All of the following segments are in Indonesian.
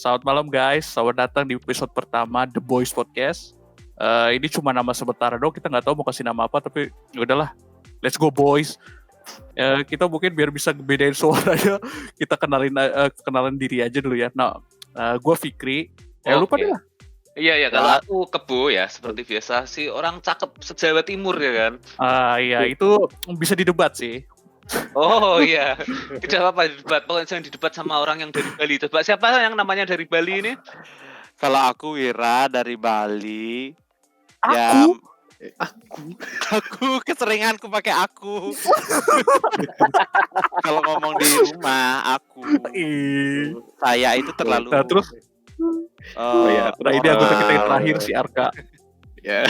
Selamat malam guys, selamat datang di episode pertama The Boys Podcast. Ini cuma nama sementara dong, kita nggak tahu mau kasih nama apa, tapi ya udahlah, let's go boys. Kita mungkin biar bisa bedain suaranya, kita kenalan diri aja dulu ya. Nah, gue Fikri. Lupa deh lah. Iya, kalau aku Kebo ya, seperti biasa sih orang cakep se-Jawa Timur ya kan. Iya, itu bisa didebat sih. Oh iya, tidak apa-apa didebat. Pokoknya jangan didebat sama orang yang dari Bali. Coba siapa yang namanya dari Bali ini? Kalau aku Wira dari Bali. Aku keseringanku pakai aku. Kalau ngomong di rumah aku. Saya itu terlalu. Nah, terus ini anggota kita yang terakhir si Arka. Ya.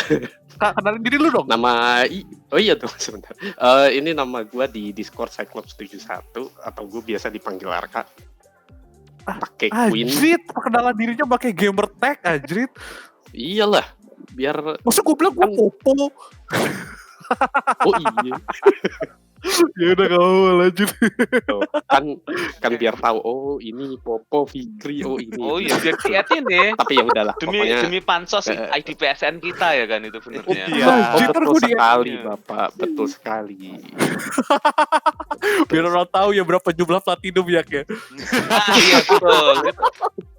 Kak, kenalin diri lu dong. Iya tuh sebentar. Ini nama gue di Discord Cyclops 71 atau gue biasa dipanggil Arka. Pakai Queen. Ajrit, perkenalan dirinya pakai gamer tag, Ajrit. Iyalah, biar. Maksud gue bilang gue popo. Oh iya. Ya udah kamu lanjut. kan biar tahu. Oh ini Popo Fikri. Oh ini. Oh iya biar liatin nih. Tapi ya udahlah. Demi pansos ID PSN kita ya kan itu benernya. Iya. Betul sekali Bapak. Betul sekali. Biar orang tahu ya berapa jumlah platinum ya. Iya betul.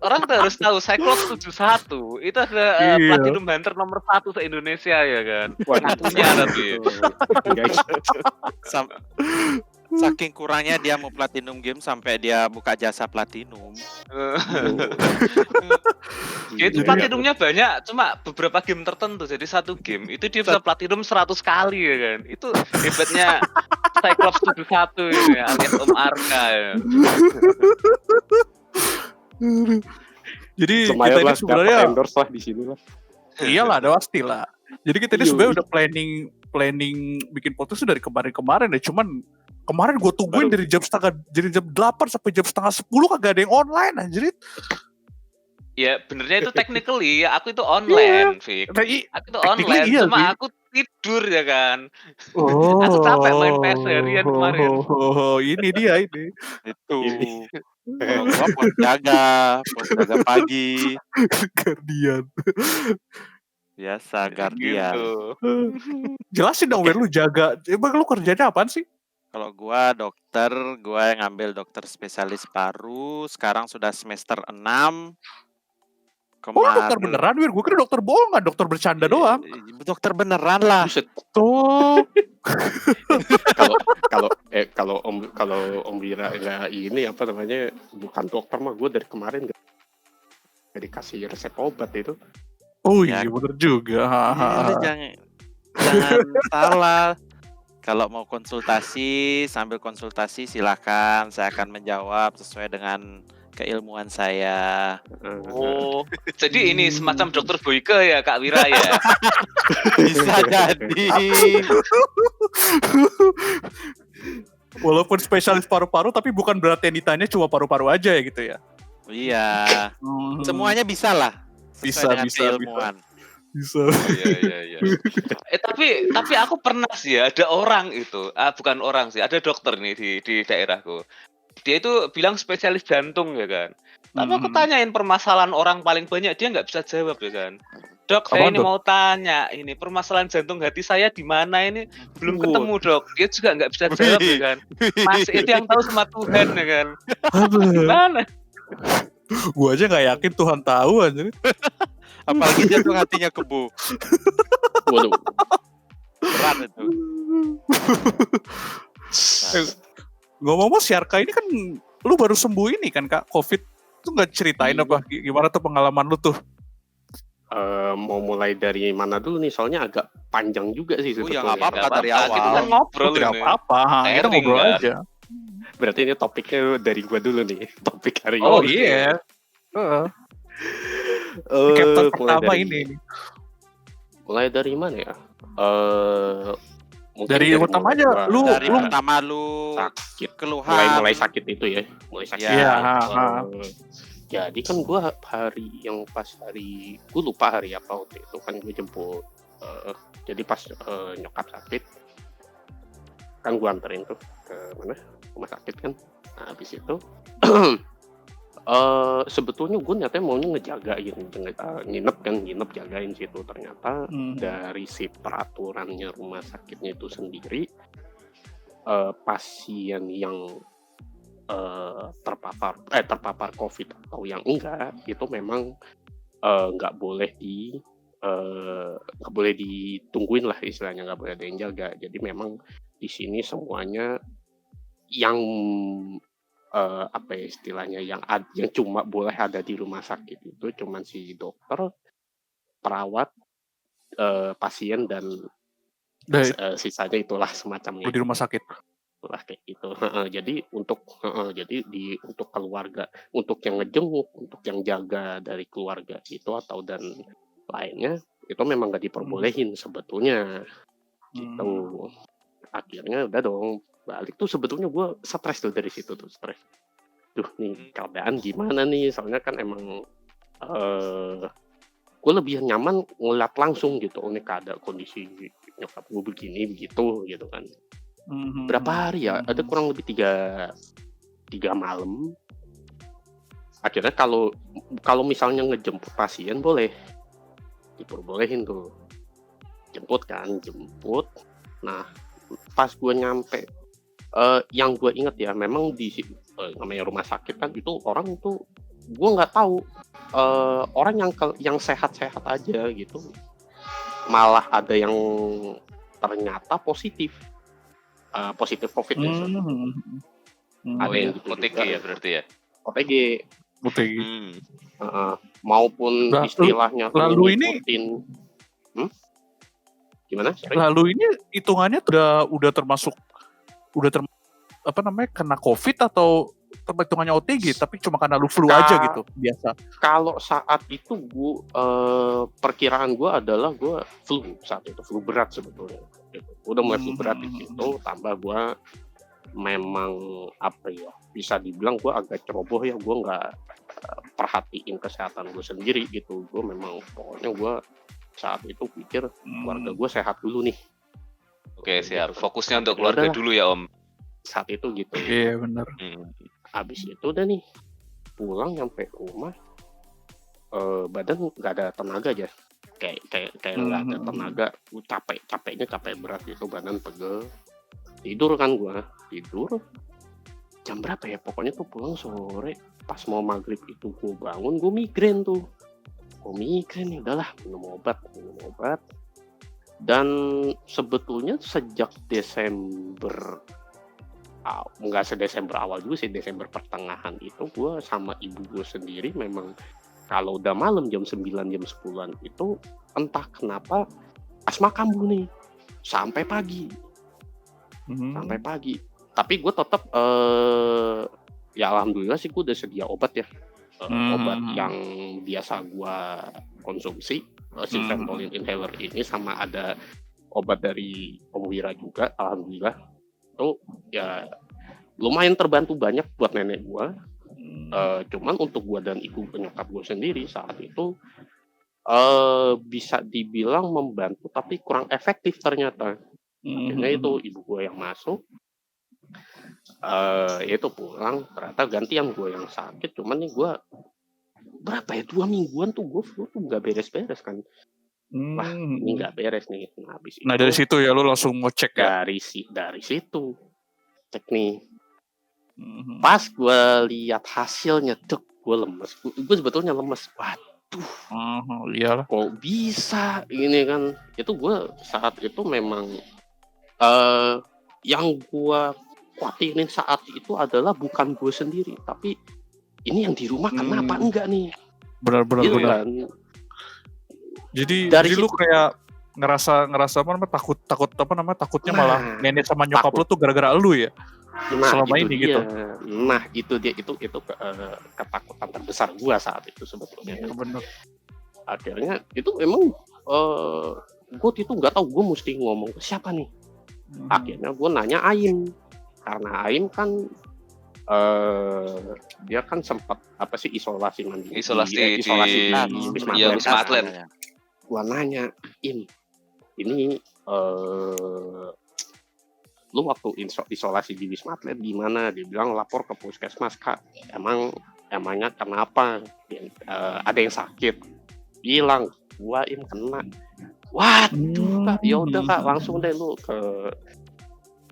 Orang tuh harus tahu Cyclops 71 itu ada platinum hunter nomor 1 se Indonesia ya kan. Ngakunya tapi. Saking kurangnya dia mau platinum game sampai dia buka jasa platinum. Itu platinumnya banyak, cuma beberapa game tertentu. Jadi satu game itu dia bisa platinum 100 kali ya kan. Itu hebatnya Cyclops 71 ini ya, alias Om Arka ya. Jadi kita ini sebenarnya endorse lah di sini lah. Iyalah, ada pasti lah. Jadi kita ini sebenarnya udah planning bikin podcast dari kemarin ya. Cuman kemarin gue tungguin dari jam 8 sampai jam setengah 10 kagak ada yang online anjir. Ya benernya itu technically ya aku itu online, Fik. Aku itu online, cuma aku tidur ya kan. Aku capek main PS harian kemarin. Oh, ini dia ini. Itu. Kalau gua pos jaga pagi. Guardian. Biasa Guardian. Gitu. Jelasin dong, lu jaga. Emang lu kerjanya apaan sih? Kalau gua dokter, gua yang ngambil dokter spesialis paru. Sekarang sudah semester 6. Dokter beneran, Wir? Gue kira dokter bohongan, dokter bercanda doang. Dokter beneran lah. Tuh. Kalau Om Wira nggak ini apa namanya bukan dokter mah gue dari kemarin nggak dikasih resep obat itu. Oh iya bener juga. Jangan salah. Kalau mau konsultasi, sambil konsultasi silakan. Saya akan menjawab sesuai dengan keilmuan saya. Oh, jadi ini semacam dokter Boyke ya Kak Wira ya? Bisa jadi. Walaupun spesialis paru-paru, tapi bukan berarti yang ditanya cuma paru-paru aja ya gitu ya? Iya. Semuanya bisa lah. Bisa. Iya. Tapi aku pernah sih ya, ada orang itu, bukan orang sih, ada dokter nih di daerahku. Dia itu bilang spesialis jantung ya kan. Tapi aku tanyain permasalahan orang paling banyak, dia nggak bisa jawab ya kan. Dok, saya ini mau tanya, ini permasalahan jantung hati saya di mana ini belum ketemu dok. Dia juga nggak bisa jawab ya kan. Masih itu yang tahu sama Tuhan ya kan. Gimana? Gua aja nggak yakin Tuhan tahu aja. Apalagi jantung hatinya Kebo. Waduh. Berat itu. Ngomong-ngomong si Arka ini kan lu baru sembuh ini kan Kak, COVID. Tuh nggak ceritain apa gimana tuh pengalaman lu tuh? Mau mulai dari mana dulu nih? Soalnya agak panjang juga sih sebetulnya. Ya nggak apa-apa dari awal. Kita kan ngobrol Tidak apa-apa. Kita ngobrol aja. Berarti ini topiknya dari gua dulu nih. Topik hari ini. Oh iya. Chapter pertama ini. Mulai dari mana ya? Dari pertama aja. Dari pertama lu sakit, keluhan. mulai sakit itu ya. Mulai sakit. Iya. Jadi kan gue gue lupa hari apa waktu itu kan gue jemput. Jadi pas nyokap sakit kan gue anterin tuh ke mana rumah sakit kan. Nah habis itu Sebetulnya gue niatnya maunya ngejagain, nginep jagain situ. Ternyata dari si peraturannya rumah sakitnya itu sendiri, pasien yang terpapar COVID atau yang enggak, itu memang nggak boleh nggak boleh ditungguin lah istilahnya, nggak boleh ada yang jaga. Jadi memang di sini semuanya yang apa ya istilahnya, yang cuma boleh ada di rumah sakit itu cuman si dokter, perawat, pasien dan Dari sisanya itulah semacamnya di rumah sakit. itulah kayak gitu. Jadi untuk keluarga, untuk yang ngejenguk, untuk yang jaga dari keluarga itu atau dan lainnya itu memang nggak diperbolehin sebetulnya gitu. Akhirnya udah dong balik tuh, sebetulnya gue stres tuh dari situ tuh, stres. Duh nih keadaan gimana nih, soalnya kan emang gue lebih nyaman ngeliat langsung gitu, nih keadaan kondisi nyokap gue begini begitu gitu kan. Berapa hari ya, ada kurang lebih 3 malam. Akhirnya kalau misalnya ngejemput pasien boleh, diperbolehin tuh jemput. Nah pas gue nyampe, yang gue inget ya, memang di namanya rumah sakit kan, itu orang tuh gue nggak tahu, orang yang sehat-sehat aja gitu, malah ada yang ternyata positif COVID ya. Ada yang gitu OTG juga, ya berarti ya. OTG. Maupun Nah, istilahnya tuh lalu ini ngikutin. Gimana? Sorry? lalu ini hitungannya udah termasuk kena COVID atau hitungannya OTG tapi cuma karena lu flu aja gitu biasa. Kalau saat itu perkiraan gue adalah gue flu saat itu, flu berat sebetulnya. Udah mulai flu berat gitu, tambah gue memang apa ya, bisa dibilang gue agak ceroboh ya, gue nggak perhatiin kesehatan gue sendiri gitu. Gue memang pokoknya gue saat itu pikir keluarga gue sehat dulu nih. Oke, siap. Fokusnya untuk keluarga dulu ya Om. Saat itu gitu. Iya benar. Habis itu udah nih pulang nyampe rumah, badan nggak ada tenaga aja, kayak nggak ada tenaga, capek berat gitu, badan pegel. Tidur jam berapa ya, pokoknya tuh pulang sore, pas mau maghrib itu gue bangun, gue migrain nih, udahlah minum obat. Dan sebetulnya sejak Desember, nggak se-Desember awal juga sih, Desember pertengahan itu gue sama ibu gue sendiri memang kalau udah malam jam 9 jam 10-an itu entah kenapa asma kambuh nih sampai pagi. Tapi gue tetap ya alhamdulillah sih gue udah sedia obat ya, obat yang biasa gue konsumsi, si Ventolin inhaler ini, sama ada obat dari Om Wira juga, alhamdulillah itu ya lumayan terbantu banyak buat nenek gue. Cuman untuk gue dan ibu penyokap gue sendiri saat itu bisa dibilang membantu tapi kurang efektif ternyata. Akhirnya itu ibu gue yang masuk, itu pulang, ternyata gantian gue yang sakit. Cuman nih gue berapa ya, 2 mingguan tuh gue flu tuh nggak beres-beres kan. Wah ini nggak beres nih. Nah habis itu, dari situ ya lu langsung mau cek ya? Dari situ cek nih. Pas gue lihat hasilnya, gue lemes. Gue sebetulnya lemes. Waduh, iyalah. Kok bisa ini kan? Itu gue saat itu memang yang gue khawatirin saat itu adalah bukan gue sendiri, tapi ini yang di rumah kenapa enggak nih? Benar. Kan? Jadi lu kayak ngerasa takutnya malah nenek sama nyokap lu tuh gara-gara lu ya? Selama ini gitu. Nah itu ketakutan terbesar gue saat itu sebetulnya. Benar. Akhirnya itu memang gue itu nggak tahu gue mesti ngomong ke siapa nih. Akhirnya gue nanya Aim, karena Aim kan dia kan sempat isolasi mandiri. Isolasi di Wisma Atlet. Gue nanya, Im, ini lu waktu isolasi di Wisma Atlet gimana? Dia bilang lapor ke puskesmas, Kak. Emang emangnya kenapa? Ada yang sakit, bilang gua yang kena. Waduh Kak, ya udah Kak, langsung deh lu ke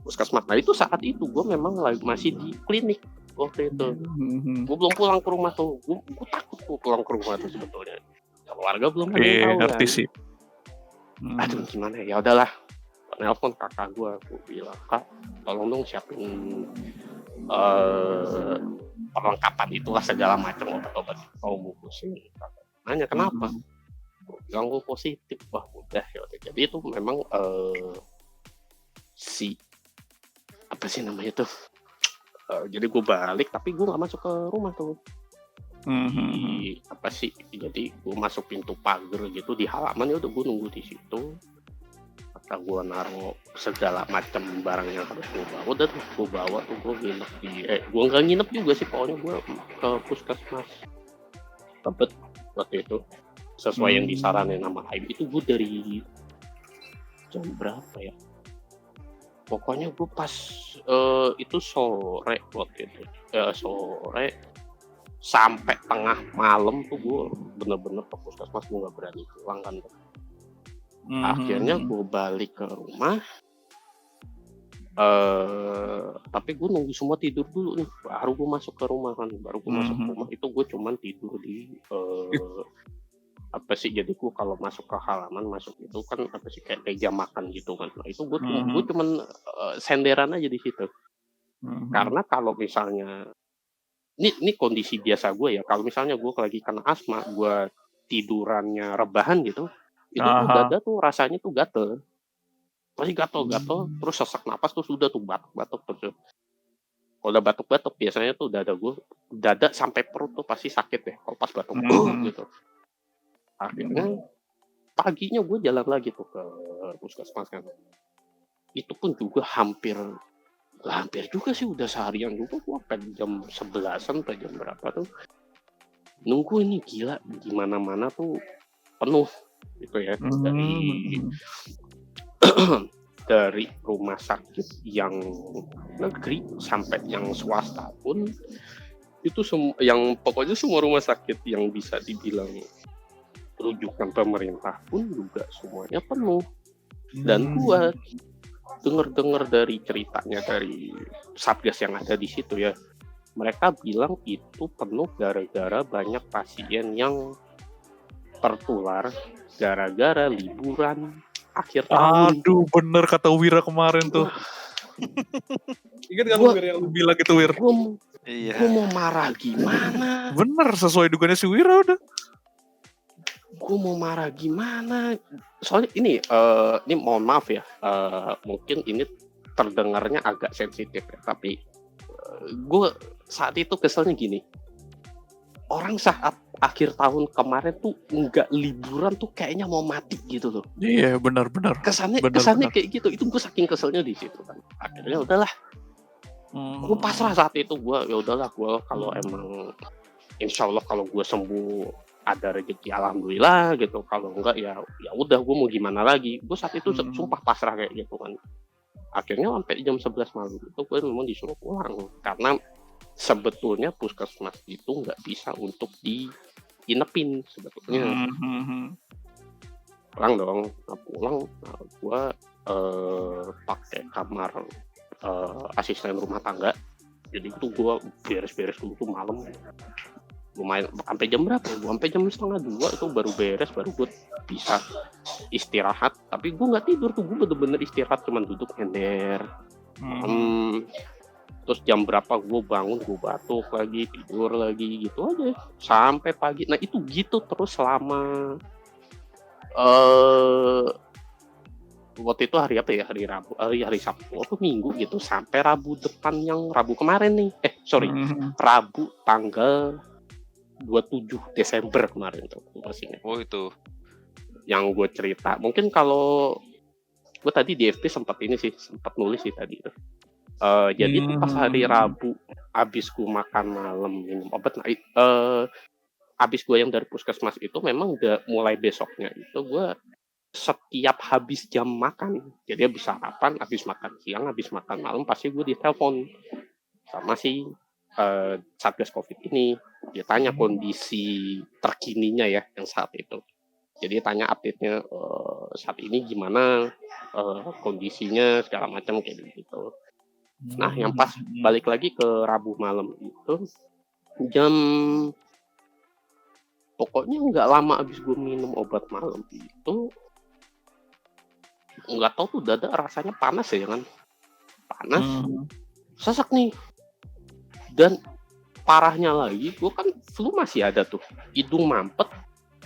puskesmas. Nah itu saat itu gue memang masih di klinik waktu itu. Gue belum pulang ke rumah tuh. Gue takut gue pulang ke rumah tuh sebetulnya. Keluarga belum ada yang tahu ngerti kan. sih. Aduh gimana ya udahlah. Nelpon kakak gue bilang, Kak tolong dong siapin perlengkapan itulah segala macam obat-obat kaum pusing. Nanya kenapa? Gue bilang gue positif. Wah udah ya udah. Jadi itu memang apa sih namanya tuh? Jadi gue balik tapi gue nggak masuk ke rumah tuh. Apa sih? Jadi gue masuk pintu pagar gitu di halaman, ya udah gue nunggu di situ. Kata gue naruh segala macam barang yang harus gue bawa, udah tuh gue bawa tuh, gue nginep di gue nggak nginep juga sih, pokoknya gue ke puskesmas Tebet waktu itu sesuai yang disaranin sama Aib. Itu gue dari jam berapa ya? Pokoknya gue pas itu sore waktu itu, sore sampai tengah malam tuh gue bener-bener ke puskesmas, gue nggak berani pulang kan. Akhirnya gue balik ke rumah, tapi gue nunggu semua tidur dulu nih, baru gue masuk ke rumah kan. Baru gue masuk ke rumah itu gue cuman tidur di apa sih, jadi gue kalau masuk ke halaman, masuk itu kan apa sih kayak meja makan gitu kan. Nah itu gue cuman senderan aja di situ. Karena kalau misalnya ini kondisi biasa gue ya, kalau misalnya gue lagi kena asma, gue tidurannya rebahan gitu, itu tuh dada tuh rasanya tuh gatel, masih gatel-gatel, terus sesak napas, terus udah tuh batuk-batuk terus. Kalau udah batuk-batuk biasanya tuh dada sampai perut tuh pasti sakit ya kalau pas batuk gitu. Akhirnya paginya gue jalan lagi tuh ke puskesmas kan. Itu pun juga hampir juga sih, udah seharian juga gue sampai jam 11-an sampai jam berapa tuh nunggu. Ini gila, di mana-mana tuh penuh gitu ya. Dari rumah sakit yang negeri sampai yang swasta pun itu yang pokoknya semua rumah sakit yang bisa dibilang rujukan pemerintah pun juga semuanya penuh. Dan gua denger dari ceritanya dari satgas yang ada di situ ya, mereka bilang itu penuh gara-gara banyak pasien yang tertular gara-gara liburan akhir tahun. Aduh, bener kata Wira kemarin tuh. Ingat kan Wira yang lu bilang gitu, Wir? Gue mau marah gimana? Bener, sesuai dugaannya si Wira udah. Gue mau marah gimana? Soalnya ini mohon maaf ya, mungkin ini terdengarnya agak sensitif ya, tapi gue saat itu keselnya gini. Orang saat akhir tahun kemarin tuh nggak liburan tuh kayaknya mau mati gitu loh. Iya, benar-benar. Kesannya kayak gitu. Itu gue saking keselnya di situ kan. Akhirnya udahlah. Gue pasrah saat itu. Gue ya udahlah, gue kalau emang insya Allah kalau gue sembuh ada rezeki alhamdulillah gitu. Kalau enggak ya udah, gue mau gimana lagi. Gue saat itu sumpah pasrah kayak gitu kan. Akhirnya sampai jam 11 malam itu gue memang disuruh pulang karena sebetulnya puskesmas itu nggak bisa untuk diinepin sebetulnya. Pulang dong, pulang. Gue pakai kamar asisten rumah tangga. Jadi itu gue beres-beres dulu tuh malam. Lumayan sampai jam berapa? Sampai jam 1:30 itu baru beres, baru gue bisa istirahat. Tapi gue nggak tidur tuh, gue bener-bener istirahat, cuman duduk nyender. Terus jam berapa gue bangun, gue batuk lagi, tidur lagi gitu aja sampai pagi. Nah itu gitu terus selama waktu itu hari apa ya, hari Rabu, hari Sabtu atau Minggu gitu, sampai Rabu depan yang Rabu kemarin nih. Rabu tanggal 27 Desember kemarin tuh masih. Oh itu yang gue cerita. Mungkin kalau gue tadi di FB sempat nulis sih tadi itu. Jadi tuh pas hari Rabu abis gue makan malam minum obat, abis gue yang dari puskesmas itu memang udah mulai besoknya itu gue setiap habis jam makan, jadi habis sarapan, habis makan siang, habis makan malam pasti gue ditelepon sama si Satgas Covid ini. Dia tanya kondisi terkininya ya yang saat itu. Jadi tanya update-nya saat ini gimana kondisinya segala macam kayak gitu. Nah, yang pas balik lagi ke Rabu malam itu jam pokoknya nggak lama abis gue minum obat malam itu nggak tahu tuh dada rasanya panas ya kan, panas, sesak nih. Dan parahnya lagi, gue kan flu masih ada tuh, hidung mampet.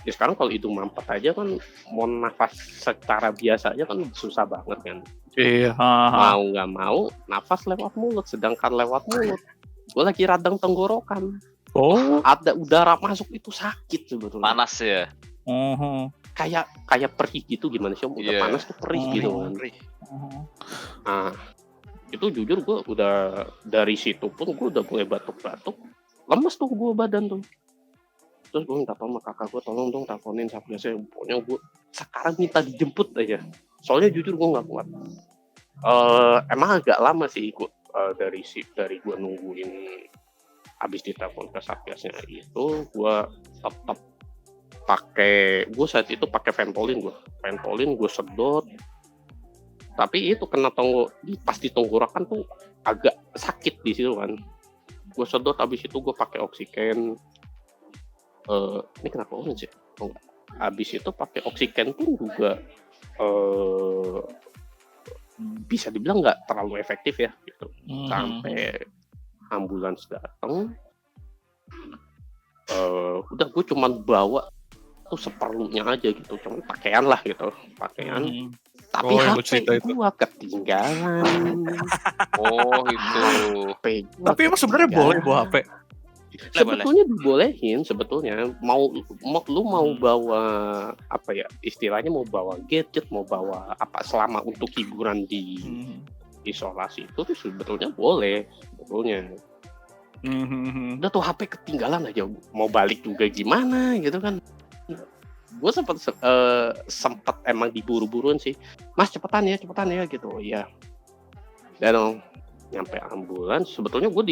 Ya sekarang kalau hidung mampet aja kan mau nafas secara biasa aja kan susah banget kan. Iya. Mau nggak mau nafas lewat mulut, sedangkan lewat mulut gue lagi radang tenggorokan. Oh. Ada udara masuk itu sakit sebetulnya. Panas ya. Kayak perih gitu gimana sih? Udah panas tuh perih gitu kan. Nah, itu jujur gue udah dari situ pun gue udah mulai batuk-batuk, lemes tuh gue badan tuh. Terus gue minta tolong sama kakak gue, tolong dong teleponin Satgasnya. Pokoknya gue sekarang minta dijemput aja. Soalnya jujur gue nggak kuat. Emang agak lama sih gue dari gue nungguin habis ditelepon ke Satgasnya itu, gue tetap gue saat itu pakai Ventolin gue sedot. Tapi itu kena pas di tenggorokan tuh agak sakit di situ kan. Gue sedot, habis itu gue pakai oksigen. Ini kenapa orange ya? Habis itu pakai oksigen pun juga bisa dibilang nggak terlalu efektif ya gitu. Sampai ambulans datang, udah gue cuman bawa tuh seperlunya aja gitu, cuman pakaian lah gitu, pakaian. Tapi HP gue ketinggalan. Oh itu. Tapi emang sebenarnya boleh bawa HP? Sebetulnya dibolehin, sebetulnya lu mau bawa apa ya istilahnya, mau bawa gadget, mau bawa apa selama untuk hiburan di isolasi itu tuh sebetulnya boleh sebetulnya. Udah tuh HP ketinggalan aja, mau balik juga gimana gitu kan. Gue sempet emang diburu-buruin sih, mas cepetan ya gitu. Iya, dan nyampe ambulans sebetulnya gue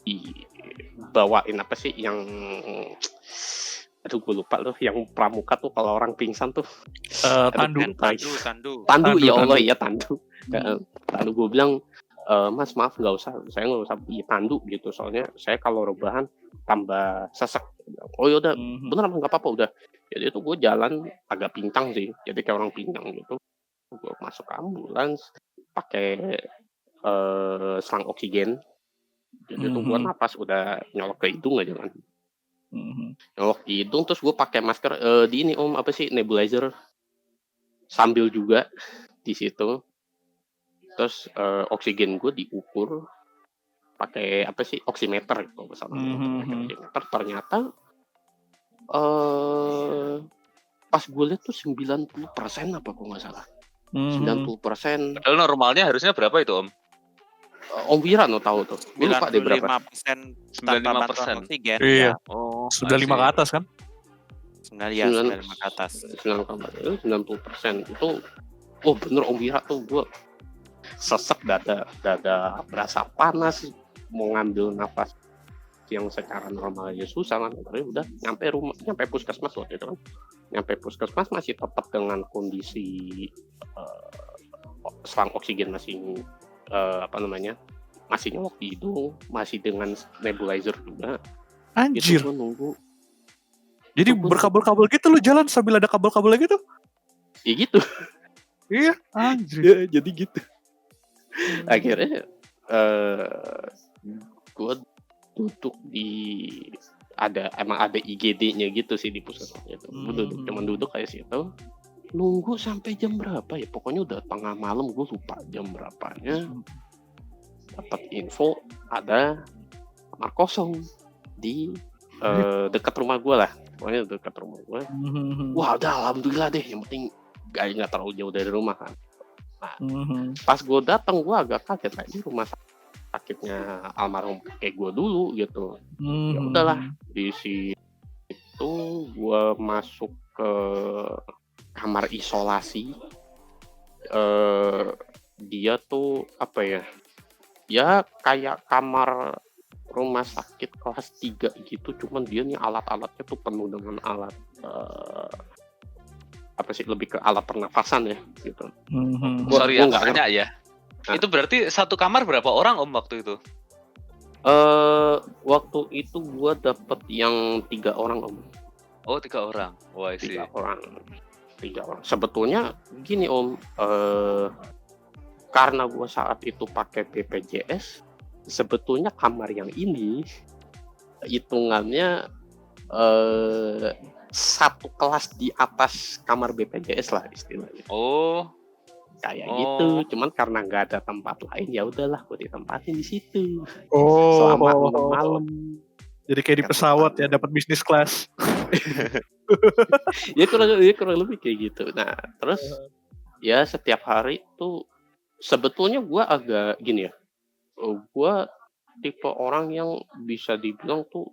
dibawain apa sih yang aduh gue lupa loh, yang pramuka tuh kalau orang pingsan tuh Tandu. Ya Allah ya tandu. Lalu gue bilang, mas maaf nggak usah tandu gitu, soalnya saya kalau rebahan tambah sesek. Oh yaudah, bener nggak apa-apa udah. Jadi itu gue jalan agak pincang sih, jadi kayak orang pincang gitu. Gue masuk ambulans pakai selang oksigen. Jadi itu gue napas udah nyolok ke hidung aja kan. Nyolok di hidung, terus gue pakai masker di ini apa sih, nebulizer sambil juga di situ. Terus oksigen gue diukur pakai apa sih, oximeter kalau nggak salah. Oximeter ternyata pas gue lihat tuh 90% apa kok nggak salah. 90%. Padahal normalnya harusnya berapa itu Om? Om Wira no tahu tuh. Gue lupa deh berapa. 95% oksigen. Iya. Oh, sudah 5 ke atas kan? 95 ke atas. 90% itu. Oh bener Om Wira tuh, gue sesek dada berasa panas, mau ngambil nafas yang secara normal aja susah kan. Udah nyampe puskesmas waktu itu kan. Nyampe puskesmas masih tetap dengan kondisi selang oksigen masih masih nyolok di hidung, masih dengan nebulizer juga. Anjir. Gitu, nunggu. Jadi berkabel-kabel gitu lu jalan sambil ada kabel-kabel gitu? Ya gitu. Iya, anjir. Ya, jadi gitu. Akhirnya gue duduk emang ada IGD-nya gitu sih di puskesmas itu. Gue cuman duduk kayak situ, nunggu sampai jam berapa ya, pokoknya udah tengah malam, gue lupa jam berapanya. Dapat info ada kamar kosong di dekat rumah gue lah, pokoknya dekat rumah gue. Wah udah alhamdulillah deh, yang penting nggak terlalu jauh dari rumah kan. Nah, pas gue datang gue agak kaget lah, ini rumah sakitnya almarhum kakek gue dulu gitu. Ya udahlah, di situ gue masuk ke kamar isolasi. Dia tuh apa ya, ya kayak kamar rumah sakit kelas 3 gitu, cuman dia nih alat-alatnya tuh penuh dengan alat apa sih, lebih ke alat pernafasan ya gitu. Sorry Gua aku nggak tanya ya. Hah? Itu berarti satu kamar berapa orang Om waktu itu? Waktu itu gua dapet yang 3 orang Om. Oh 3 orang. Wah, I see. 3 orang. Sebetulnya gini Om, karena gua saat itu pakai BPJS, sebetulnya kamar yang ini hitungannya satu kelas di atas kamar BPJS lah istilahnya. Oh, Kayak gitu. Cuman karena nggak ada tempat lain, ya udahlah gue ditempatin di situ Oh, selama 6 malam. jadi kayak di pesawat ya, dapat bisnis class. Ya kurang lebih kayak gitu. Nah, terus ya setiap hari tuh sebetulnya gue agak gini ya. Gue tipe orang yang bisa dibilang tuh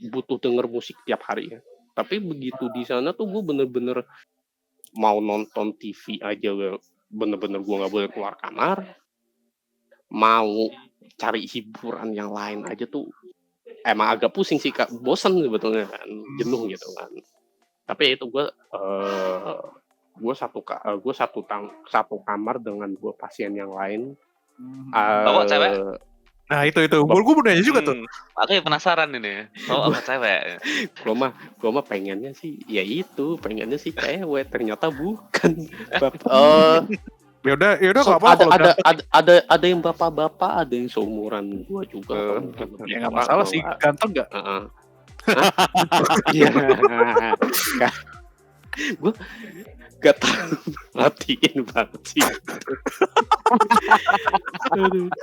butuh denger musik tiap hari ya. Tapi begitu di sana tuh gue bener-bener mau nonton TV aja, bener-bener gue nggak boleh keluar kamar. Mau cari hiburan yang lain aja tuh emang agak pusing sih Kak, bosan sebetulnya kan, jenuh gitu kan. Tapi itu gue satu kamar dengan 2 pasien yang lain. Bawa cewek? Nah itu gue mau nanya juga tuh. Aku penasaran ini. Oh, apa cewek? Gue mah pengennya sih cewek, ternyata bukan. Ya udah So, nggak apa-apa. ada yang bapak-bapak, ada yang seumuran gua juga. Ya nggak masalah sih, ganteng nggak? Iya. Gue gak tahu, perhatiin banget sih.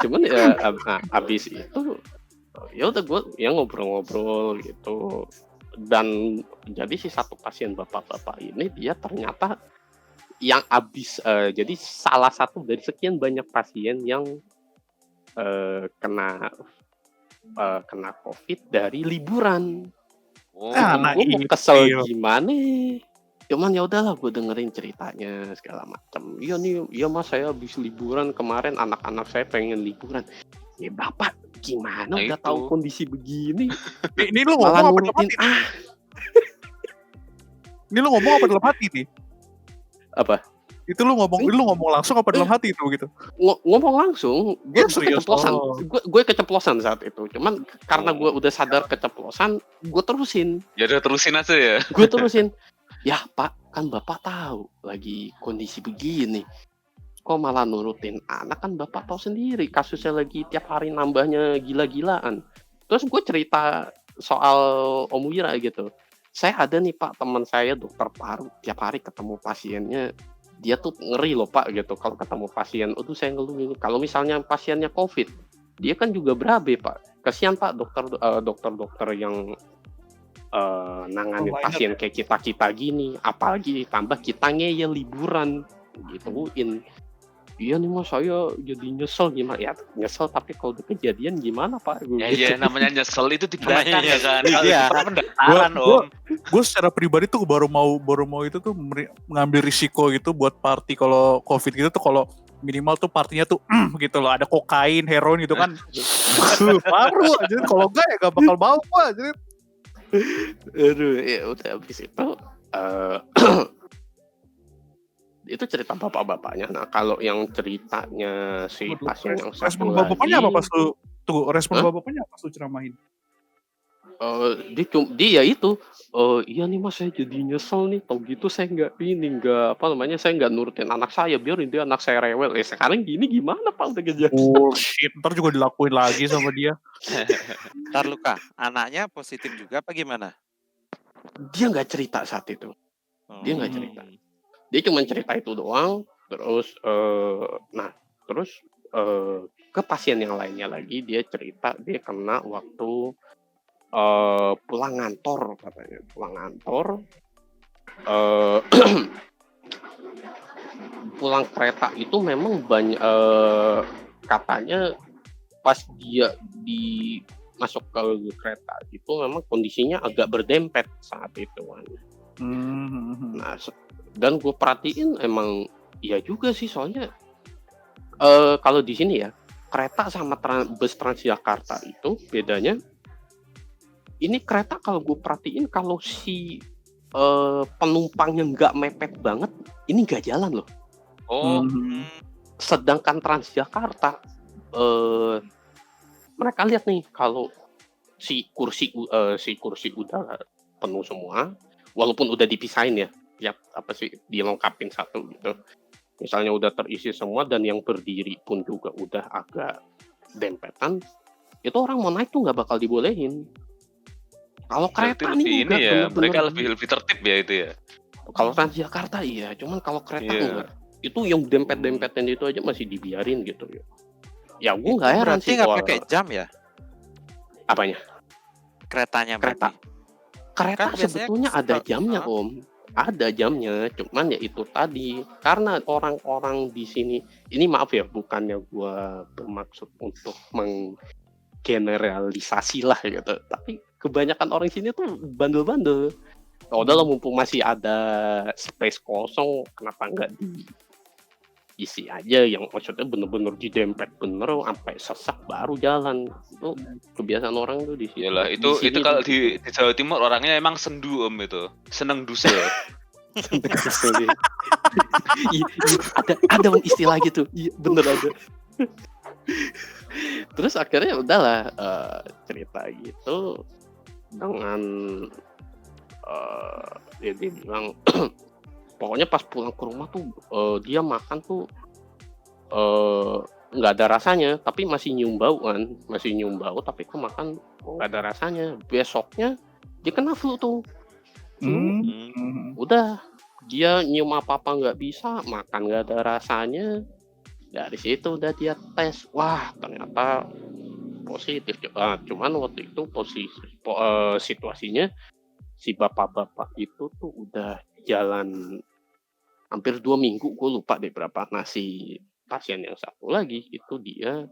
Cuman ya abis itu ya udah gue ya ngobrol-ngobrol gitu. Dan jadi si satu pasien bapak-bapak ini dia ternyata yang jadi salah satu dari sekian banyak pasien yang kena COVID dari liburan. Gue mau kesel gimana? Cuman ya udahlah, gue dengerin ceritanya segala macam. Iya mas, saya habis liburan kemarin, anak-anak saya pengen liburan. Ya bapak gimana udah tahu kondisi begini? Ini lu ngomong apa dalam hati? Ini lu ngomong apa dalam hati nih? Apa? Itu lu ngomong langsung apa dalam hati itu gitu? Ngomong langsung. Gue keceplosan saat itu. Cuman karena gue udah sadar keceplosan, gue terusin. Ya udah terusin aja ya. Gue terusin. Ya Pak, kan Bapak tahu lagi kondisi begini. Kok malah nurutin anak, kan Bapak tahu sendiri kasusnya lagi tiap hari nambahnya gila-gilaan. Terus gue cerita soal Om Wira gitu. Saya ada nih Pak, teman saya dokter paru, tiap hari ketemu pasiennya. Dia tuh ngeri loh Pak gitu, kalau ketemu pasien, aduh saya ngeluh. Kalau misalnya pasiennya COVID, dia kan juga berabe Pak. Kasihan Pak dokter-dokter yang nanganin pasien kayak kita gini, apalagi tambah kita ngeyel liburan gituin. Iya nih mas, saya jadi nyesel gimana ya, nyesel tapi kalau udah kejadian gimana Pak? Ya namanya nyesel itu di belakang ya kan. Iya. Pendaftaran Om. Gue secara pribadi tuh baru mau itu tuh mengambil risiko gitu buat party kalau COVID gitu tuh, kalau minimal tuh partinya tuh gitu loh, ada kokain, heroin gitu kan. Baru aja, kalau enggak ya gak bakal mau aja. Aduh, ya udah habis itu itu cerita bapak-bapaknya. Nah, kalau yang ceritanya si pasien yang satu respon lagi, bapak-bapaknya apa pas lu respon bapak-bapaknya apa pas lu ceramahin? dia itu iya nih mas, saya jadi nyesel nih, tau gitu saya saya nggak nurutin anak saya, biarin dia anak saya rewel. Sekarang gini gimana Pak, udah kejadian. Shit, ntar juga dilakuin lagi sama dia. Ntar Luka, anaknya positif juga apa gimana? Dia nggak cerita saat itu. Dia nggak cerita. Dia cuma cerita itu doang. Terus ke pasien yang lainnya lagi dia cerita dia kena waktu pulang ngantor katanya. Pulang kereta itu memang banyak katanya pas dia masuk ke kereta itu memang kondisinya agak berdempet saat itu kan. Nah, dan gue perhatiin emang iya juga sih, soalnya kalau di sini ya kereta sama bus Transjakarta itu bedanya, ini kereta kalau gue perhatiin kalau si penumpangnya nggak mepet banget, ini nggak jalan loh. Oh, Sedangkan Transjakarta, mereka lihat nih kalau si kursi udah penuh semua, walaupun udah dipisahin ya, dilengkapin satu gitu. Misalnya udah terisi semua dan yang berdiri pun juga udah agak dempetan, itu orang mau naik tuh nggak bakal dibolehin. Kalau berarti kereta lebih nih ini enggak, ya, bener-bener mereka lebih tertib ya itu ya. kalau Transjakarta iya, cuman kalau kereta Iya. enggak. Itu yang dempet-dempetan itu aja masih dibiarin gitu ya. Ya gue nggak heran Berarti sih nggak kalau pakai jam ya apanya? keretanya Kereta. berarti? Kereta Kan biasanya sebetulnya ada jamnya, Hah? Om. Ada jamnya, cuman ya itu tadi karena orang-orang di sini ini maaf ya, bukannya gua bermaksud untuk menggeneralisasi lah gitu, tapi kebanyakan orang sini tuh bandel-bandel. Ya udahlah mumpung masih ada space kosong, kenapa nggak diisi aja yang maksudnya bener-bener didempet bener sampai sesak baru jalan. Itu kebiasaan orang tuh di situ. Iyalah, Di itu sini kalau tuh di Jawa Timur orangnya emang sendu Om itu. Seneng dusel. Iya, ada istilah gitu. Iya, bener ada. Terus akhirnya udahlah cerita gitu dengan dia bilang pokoknya pas pulang ke rumah tuh dia makan tuh nggak ada rasanya, tapi masih nyium bau kan, tapi kok makan nggak ada rasanya. Besoknya dia kena flu tuh. Udah dia nyium apa-apa nggak bisa, makan nggak ada rasanya. Dari situ udah dia tes, wah ternyata positif. Cuman waktu itu situasinya si bapak-bapak itu tuh udah jalan hampir 2 minggu, gue lupa deh berapa. Nah si pasien yang satu lagi itu dia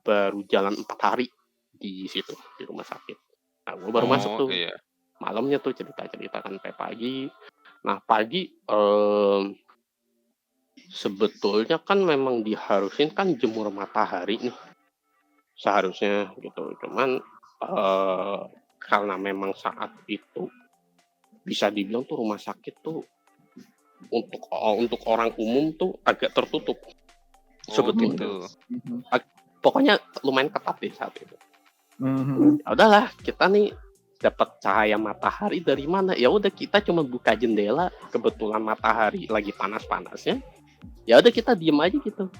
baru jalan 4 hari di situ di rumah sakit. Nah gue baru masuk tuh. Iya. Malamnya tuh cerita-cerita kan sampai pagi. Nah pagi sebetulnya kan memang diharusin kan jemur matahari nih seharusnya gitu. Cuman karena memang saat itu bisa dibilang tuh rumah sakit tuh untuk orang umum tuh agak tertutup sebetulnya. Gitu. Pokoknya lumayan ketat deh saat itu. Ya udahlah, kita nih dapat cahaya matahari dari mana? Ya udah kita cuma buka jendela, kebetulan matahari lagi panas-panasnya. Ya udah kita diem aja gitu.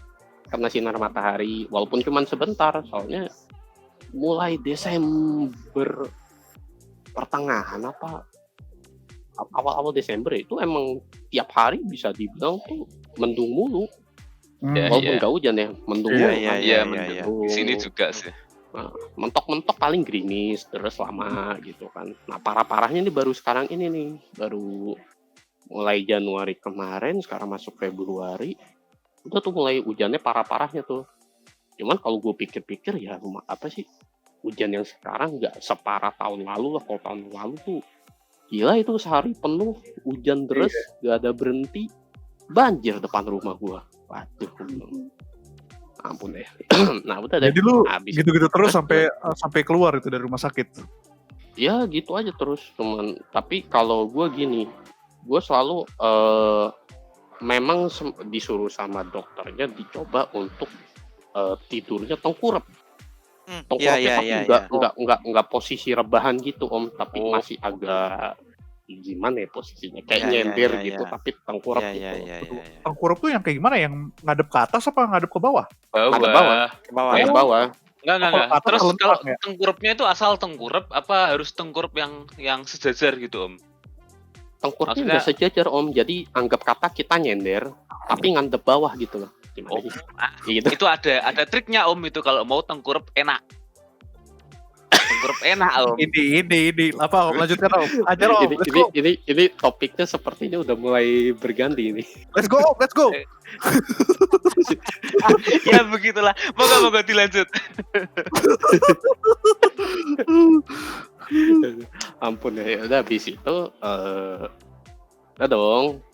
Karena sinar matahari walaupun cuma sebentar, soalnya mulai Desember pertengahan apa awal-awal Desember itu emang tiap hari bisa dibilang tuh mendung mulu. Walaupun nggak hujan ya, mendung mulu. Iya, mendung. Di sini juga sih. Nah, mentok-mentok paling gerimis terus lama gitu kan. Nah parah-parahnya ini baru sekarang ini nih, baru mulai Januari kemarin, sekarang masuk Februari, udah tuh mulai hujannya parah-parahnya tuh. Cuman kalau gue pikir-pikir ya apa sih, hujan yang sekarang nggak separah tahun lalu lah. Kalau tahun lalu tuh gila, itu sehari penuh hujan deras, nggak ada berhenti, banjir depan rumah gue. Waduh, ampun deh. Nah udah deh. Jadi lu habis gitu-gitu terus sampai keluar itu dari rumah sakit. Ya gitu aja terus, cuman tapi kalau gue gini, gue selalu memang disuruh sama dokternya dicoba untuk tidurnya tengkurap. Tengkurapnya tapi enggak posisi rebahan gitu Om, tapi masih agak gimana ya posisinya, kayak nyender gitu tapi tengkurap gitu. Tengkurap tuh yang kayak gimana, yang ngadep ke atas apa ngadep ke bawah? Ngadep bawah. Ngadep bawah. Enggak. Terus kalau tengkurapnya itu asal tengkurap apa harus tengkurap yang sejajar gitu Om? Tengkurapnya nggak sejajar Om, jadi anggap kata kita nyender tapi ngadep bawah gitu loh. Gimana sih? Gitu. Itu ada triknya Om, itu kalau mau tengkurap enak. Tengkurap enak Om. Ini apa Om, lanjutkan Om. Ajar Om. Ini topiknya sepertinya udah mulai berganti ini. Let's go. Ya begitulah. Moga dilanjut. Ampun ya, udah habis itu udah dong,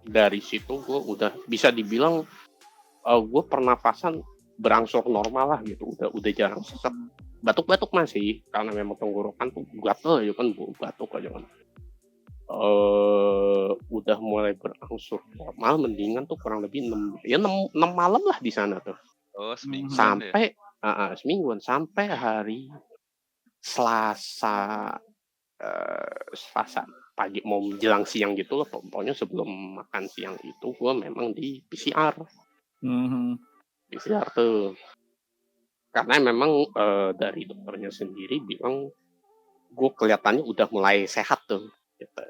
dari situ gue udah bisa dibilang gue pernafasan berangsur normal lah gitu, udah jarang sesek. Batuk-batuk masih karena memang tenggorokan tuh gatel ya kan, batuk aja kan. Udah mulai berangsur normal, mendingan tuh kurang lebih 6 malam lah di sana tuh. Oh, semingguan ya. Sampai semingguan sampai hari Selasa pagi mau menjelang siang gitu loh, pokoknya sebelum makan siang itu gue memang di PCR. PCR tuh karena memang dari dokternya sendiri bilang gue kelihatannya udah mulai sehat tuh gitu.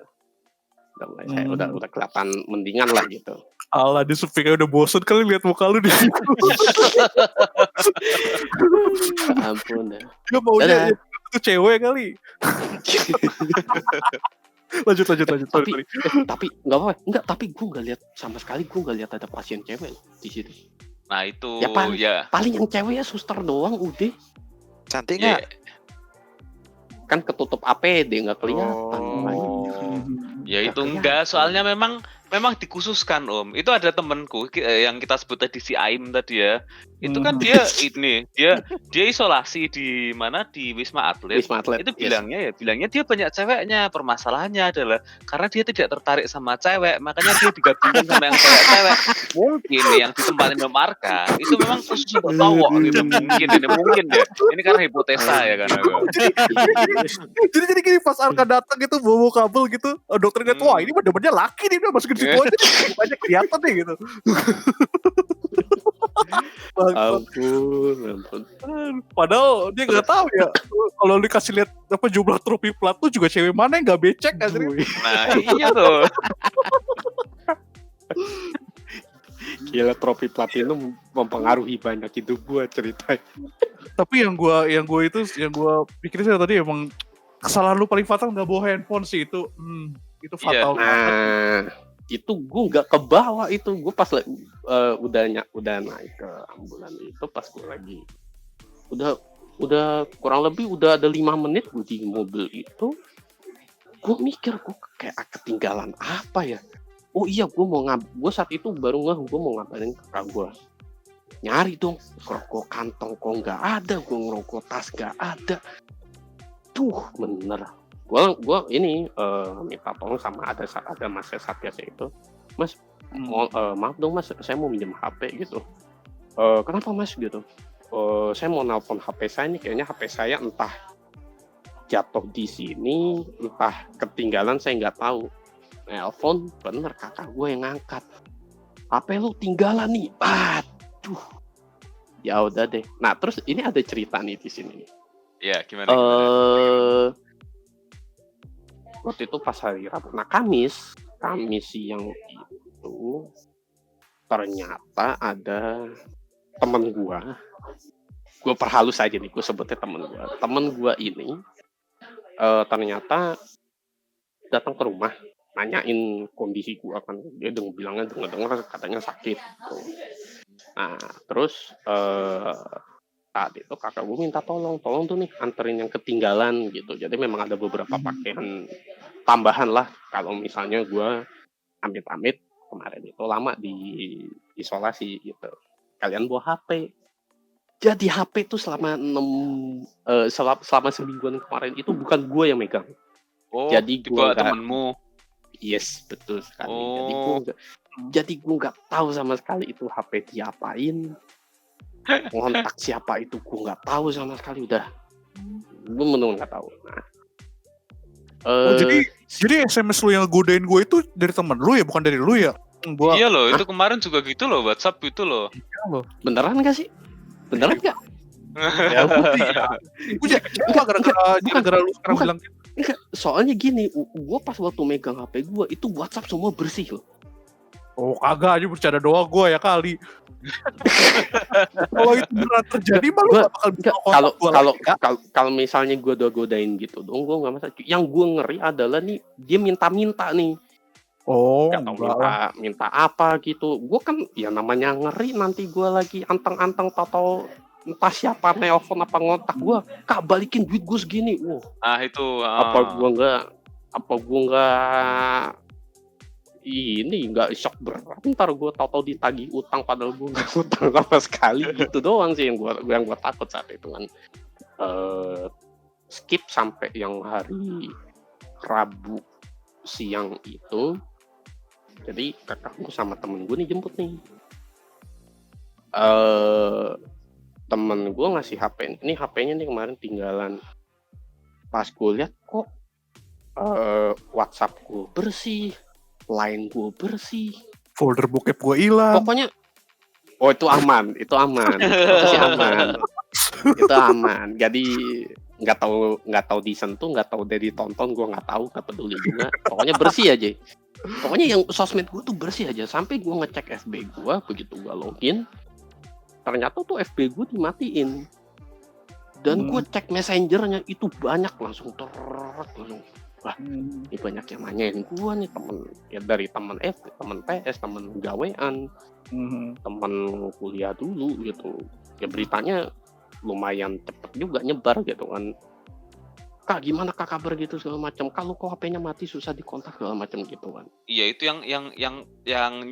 Udah kelihatan mendingan lah gitu. Alah, di Supika udah bosen kali lihat muka lu di situ. Ampun dah. Dia maunya itu cewek kali. lanjut. Tapi nggak apa-apa. Enggak, tapi gue nggak lihat sama sekali. Gue nggak lihat ada pasien cewek di situ. Nah itu ya paling yang cewek ya suster doang udah. Cantik nggak? Kan ketutup APD nggak kelihatan. Ya itu enggak, soalnya memang dikhususkan Om. Itu ada temenku yang kita sebut tadi si Aim tadi ya. Itu kan dia isolasi di mana, di Wisma Atlet. Itu bilangnya dia banyak ceweknya. Permasalahannya adalah karena dia tidak tertarik sama cewek, makanya dia digabungin sama yang cewek-cewek. Mungkin yang ditempatin sama Arka itu memang khusus untuk cowok gitu. Mungkin deh. Ini karena hipotesa ya kan. Jadi gini, pas Arka datang gitu bawa kabel gitu, dokternya wah ini bener-bener laki nih, dia masukin situ aja banyak kelihatan deh gitu. Ampun. Padahal dia nggak tahu ya kalau dikasih lihat apa jumlah trofi plat tuh juga cewek mana yang nggak becek kan. Nah iya tuh. Gila, trofi platinum mempengaruhi banyak hidup gue ceritanya. Tapi yang gue pikirin tadi emang kesalahan lu paling fatal nggak bawa handphone sih, itu fatal banget. Nah, itu gue nggak kebawa itu. Gue pas udah naik ke ambulan itu, pas gue lagi udah kurang lebih udah ada 5 menit gue di mobil itu. Gue mikir gue kayak ketinggalan apa ya. Oh iya, gue saat itu baru gue mau ngabarin kakak gue. Nyari dong, ngerokok kantong kok nggak ada, gue ngerokok tas nggak ada. Tuh bener. Gue ini minta tolong sama ada mas satgasnya itu. Mas, maaf dong mas, saya mau minjem HP gitu. Kenapa mas gitu? Saya mau nelpon HP saya nih, kayaknya HP saya entah jatuh di sini, entah ketinggalan, saya nggak tahu. Nelpon, bener kakak gue yang ngangkat. HP lu tinggalan nih. Aduh. Ya udah deh. Nah, terus ini ada cerita nih di sini. Ya, gimana? Waktu itu pas hari Rabu. Nah, Kamis siang itu ternyata ada temen gue. Gue perhalus aja nih, gue sebutnya temen gue. Temen gue ini ternyata datang ke rumah, nanyain kondisi gue kan. Dia bilangnya dengar katanya sakit. Gitu. Nah, terus saat itu kakak gue minta tolong tuh nih anterin yang ketinggalan gitu. Jadi memang ada beberapa pakaian tambahan lah kalau misalnya gue amit-amit kemarin itu lama di isolasi gitu. Kalian bawa HP. Jadi HP itu selama semingguan kemarin itu bukan gue yang megang. Oh, jadi gue temenmu. Yes, betul sekali. Jadi gue nggak tahu sama sekali itu HP diapain. Kontak siapa itu gue nggak tahu sama sekali. Udah, gue bener nggak tahu. Nah, jadi SMS lu yang godain gue itu dari temen lu ya, bukan dari lu ya? Iya loh, itu kemarin juga gitu loh, WhatsApp itu loh. Beneran nggak sih? Beneran nggak? Ya, gara-gara lu sekarang bilang gitu. Enggak, soalnya gini, gue pas waktu megang HP gue itu WhatsApp semua bersih loh. Oh kagak, aja bercanda doang gue ya kali. Kalau itu beneran terjadi mah lu gak bakal bisa kontak gue lagi. Kalau misalnya gue udah godain gitu dong, gue gak masalah. Yang gue ngeri adalah nih, dia minta-minta nih. Oh, gak tau minta apa gitu. Gue kan ya namanya ngeri, nanti gue lagi anteng-anteng atau entah siapa nelpon apa ngontak gue, kak balikin duit gue segini. Itu apa gue nggak ini nggak shock berat, entar gue tahu-tahu ditagih utang padahal gue nggak utang sama sekali, gitu doang sih yang gue takut saat itu kan. Skip sampai yang hari Rabu siang itu, jadi kakakku sama temen gue nih jemput nih. Temen gue ngasih HP, ini HP-nya nih kemarin tinggalan. Pas gue lihat kok WhatsApp gue bersih, Line gue bersih, Folder bokep gue hilang. pokoknya itu aman, itu sih aman, itu aman. Jadi nggak tahu disentuh, nggak tahu dari tonton, gue nggak tahu, nggak peduli juga. Pokoknya bersih aja. Pokoknya yang sosmed gue tuh bersih aja. Sampai gue ngecek FB gue, begitu gue login, ternyata tuh FB gue dimatiin. Dan gue cek messengernya itu banyak, langsung langsung. Wah, ini banyak yang nanyain gue nih, temen ya, dari temen PS, temen gawean, temen kuliah dulu gitu. Ya beritanya lumayan cepet juga nyebar gitu kan. Kak, gimana kak kabar gitu segala macam. Kalau kok HP-nya mati susah dikontak segala macam gitu kan. Iya, itu yang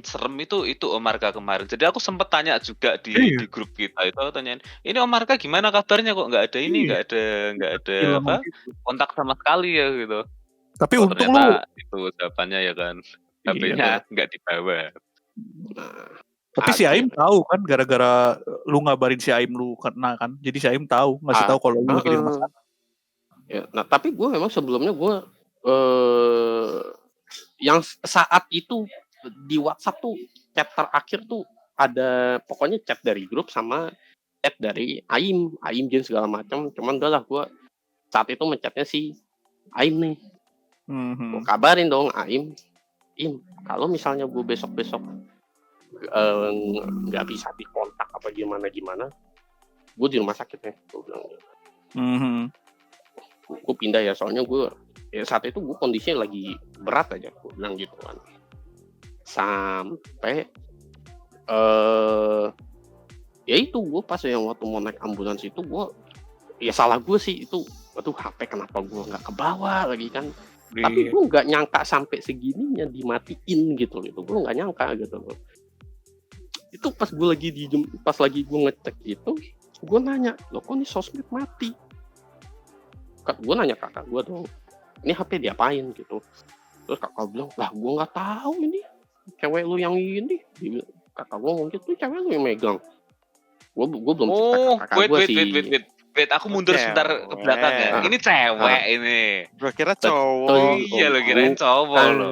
serem itu Om Arka kemarin. Jadi aku sempet tanya juga di grup kita itu, aku tanyain, "Ini Om Arka gimana kabarnya, kok nggak ada ini, nggak ada Hilang apa, gitu. kontak sama sekali ya?" gitu. Tapi Oh, untung lu ternyata itu jawabannya ya kan, Iya. HP-nya nggak dibawa. Nah, Tapi si Aim akhirnya- tahu kan, gara-gara lu ngabarin si Aim lu kena kan. Jadi si Aim tahu, ngasih tahu kalau lu lagi di rumah sakit. Ya, nah tapi gue memang sebelumnya gue yang saat itu di WhatsApp tuh chat terakhir tuh ada pokoknya chat dari grup sama chat dari Aim Jin segala macam. Cuman udah lah, gue saat itu menchatnya si Aim nih. Gue kabarin dong Aim, kalau misalnya gue besok nggak bisa dikontak apa gimana, gue di rumah sakit ya, gue bilang. Gue pindah ya, soalnya gue ya saat itu gue kondisinya lagi berat aja, gue bilang gitu kan. Sampai ya itu gue pas yang waktu mau naik ambulans itu, gue ya salah gue sih itu, waduh HP kenapa gue nggak kebawa lagi kan. Tapi gue nggak nyangka sampai segininya dimatiin gitu, gue nggak nyangka gitu loh. Itu pas gue lagi gue ngecek itu, gue nanya, loh kok ini sosmed mati? Gue nanya kakak gue dong, ini HP diapain gitu. Terus kakak bilang, lah gue nggak tahu, ini cewek lu yang ini. Kakak gue ngomong gitu, cewek lu yang megang. Gue belum cerita kakak gue sih. Wait, aku mundur sebentar ke belakang ya. Ini cewek ini. Gue kira cowok. Iya, lo kirain cowok lo.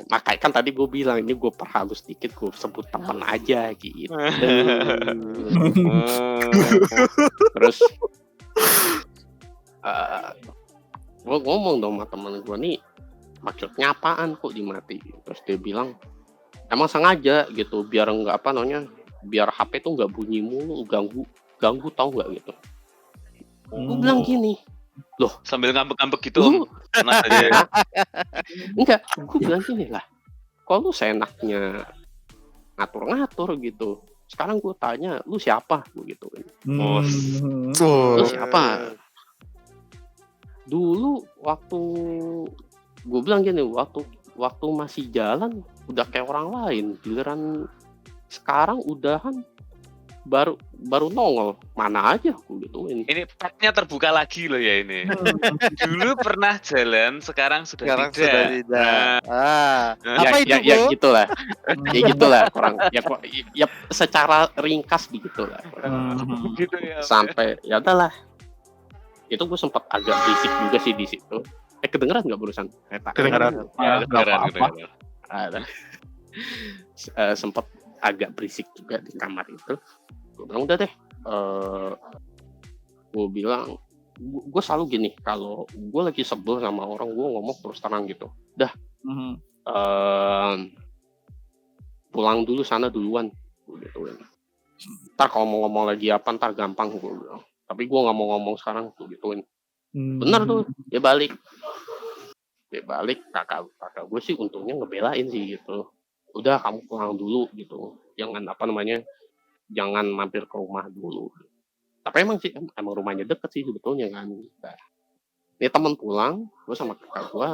Makanya kan tadi gue bilang, ini gue perhalus dikit, gue sebut temen aja gitu. Terus gue ngomong dong sama temen gue nih, maksudnya apaan kok dimatiin? Terus dia bilang, emang sengaja gitu, biar nggak biar HP tuh nggak bunyi mulu, ganggu tau nggak gitu. Gue bilang gini, loh sambil ngambek-ngambek gitu Om. Enggak, gue bilang gini lah, kok lu seenaknya ngatur-ngatur gitu. Sekarang gue tanya, lu siapa? Gue gitu kan. Lu siapa? Dulu waktu gue bilang gini, waktu masih jalan udah kayak orang lain, giliran sekarang udahan baru nongol, mana aja gue gituin. Ini petnya terbuka lagi loh ya ini. Dulu pernah jalan, sekarang sudah tidak. Apa itu ya gitulah. Ya gitulah orang. Ya secara ringkas begitulah. Gitu ya. Sampai ya udahlah. Itu gue sempat agak berisik juga sih di situ. Kedengeran nggak barusan? Kedengeran. Sempat agak berisik juga di kamar itu. Gue bilang udah deh. Gue bilang, gue selalu gini, kalau gue lagi sebel sama orang, gue ngomong terus terang gitu. Dah. Pulang dulu sana duluan. Gitu. Ntar kalau mau ngomong lagi apa, ntar gampang gue bilang. Tapi gue nggak mau ngomong sekarang, gue gituin. Bener tuh, dia balik. Kakak gue sih untungnya ngebelain sih gitu. Udah kamu pulang dulu gitu. Jangan jangan mampir ke rumah dulu. Tapi emang rumahnya deket sih sebetulnya kan. Nah, ini teman pulang, gue sama kakak gue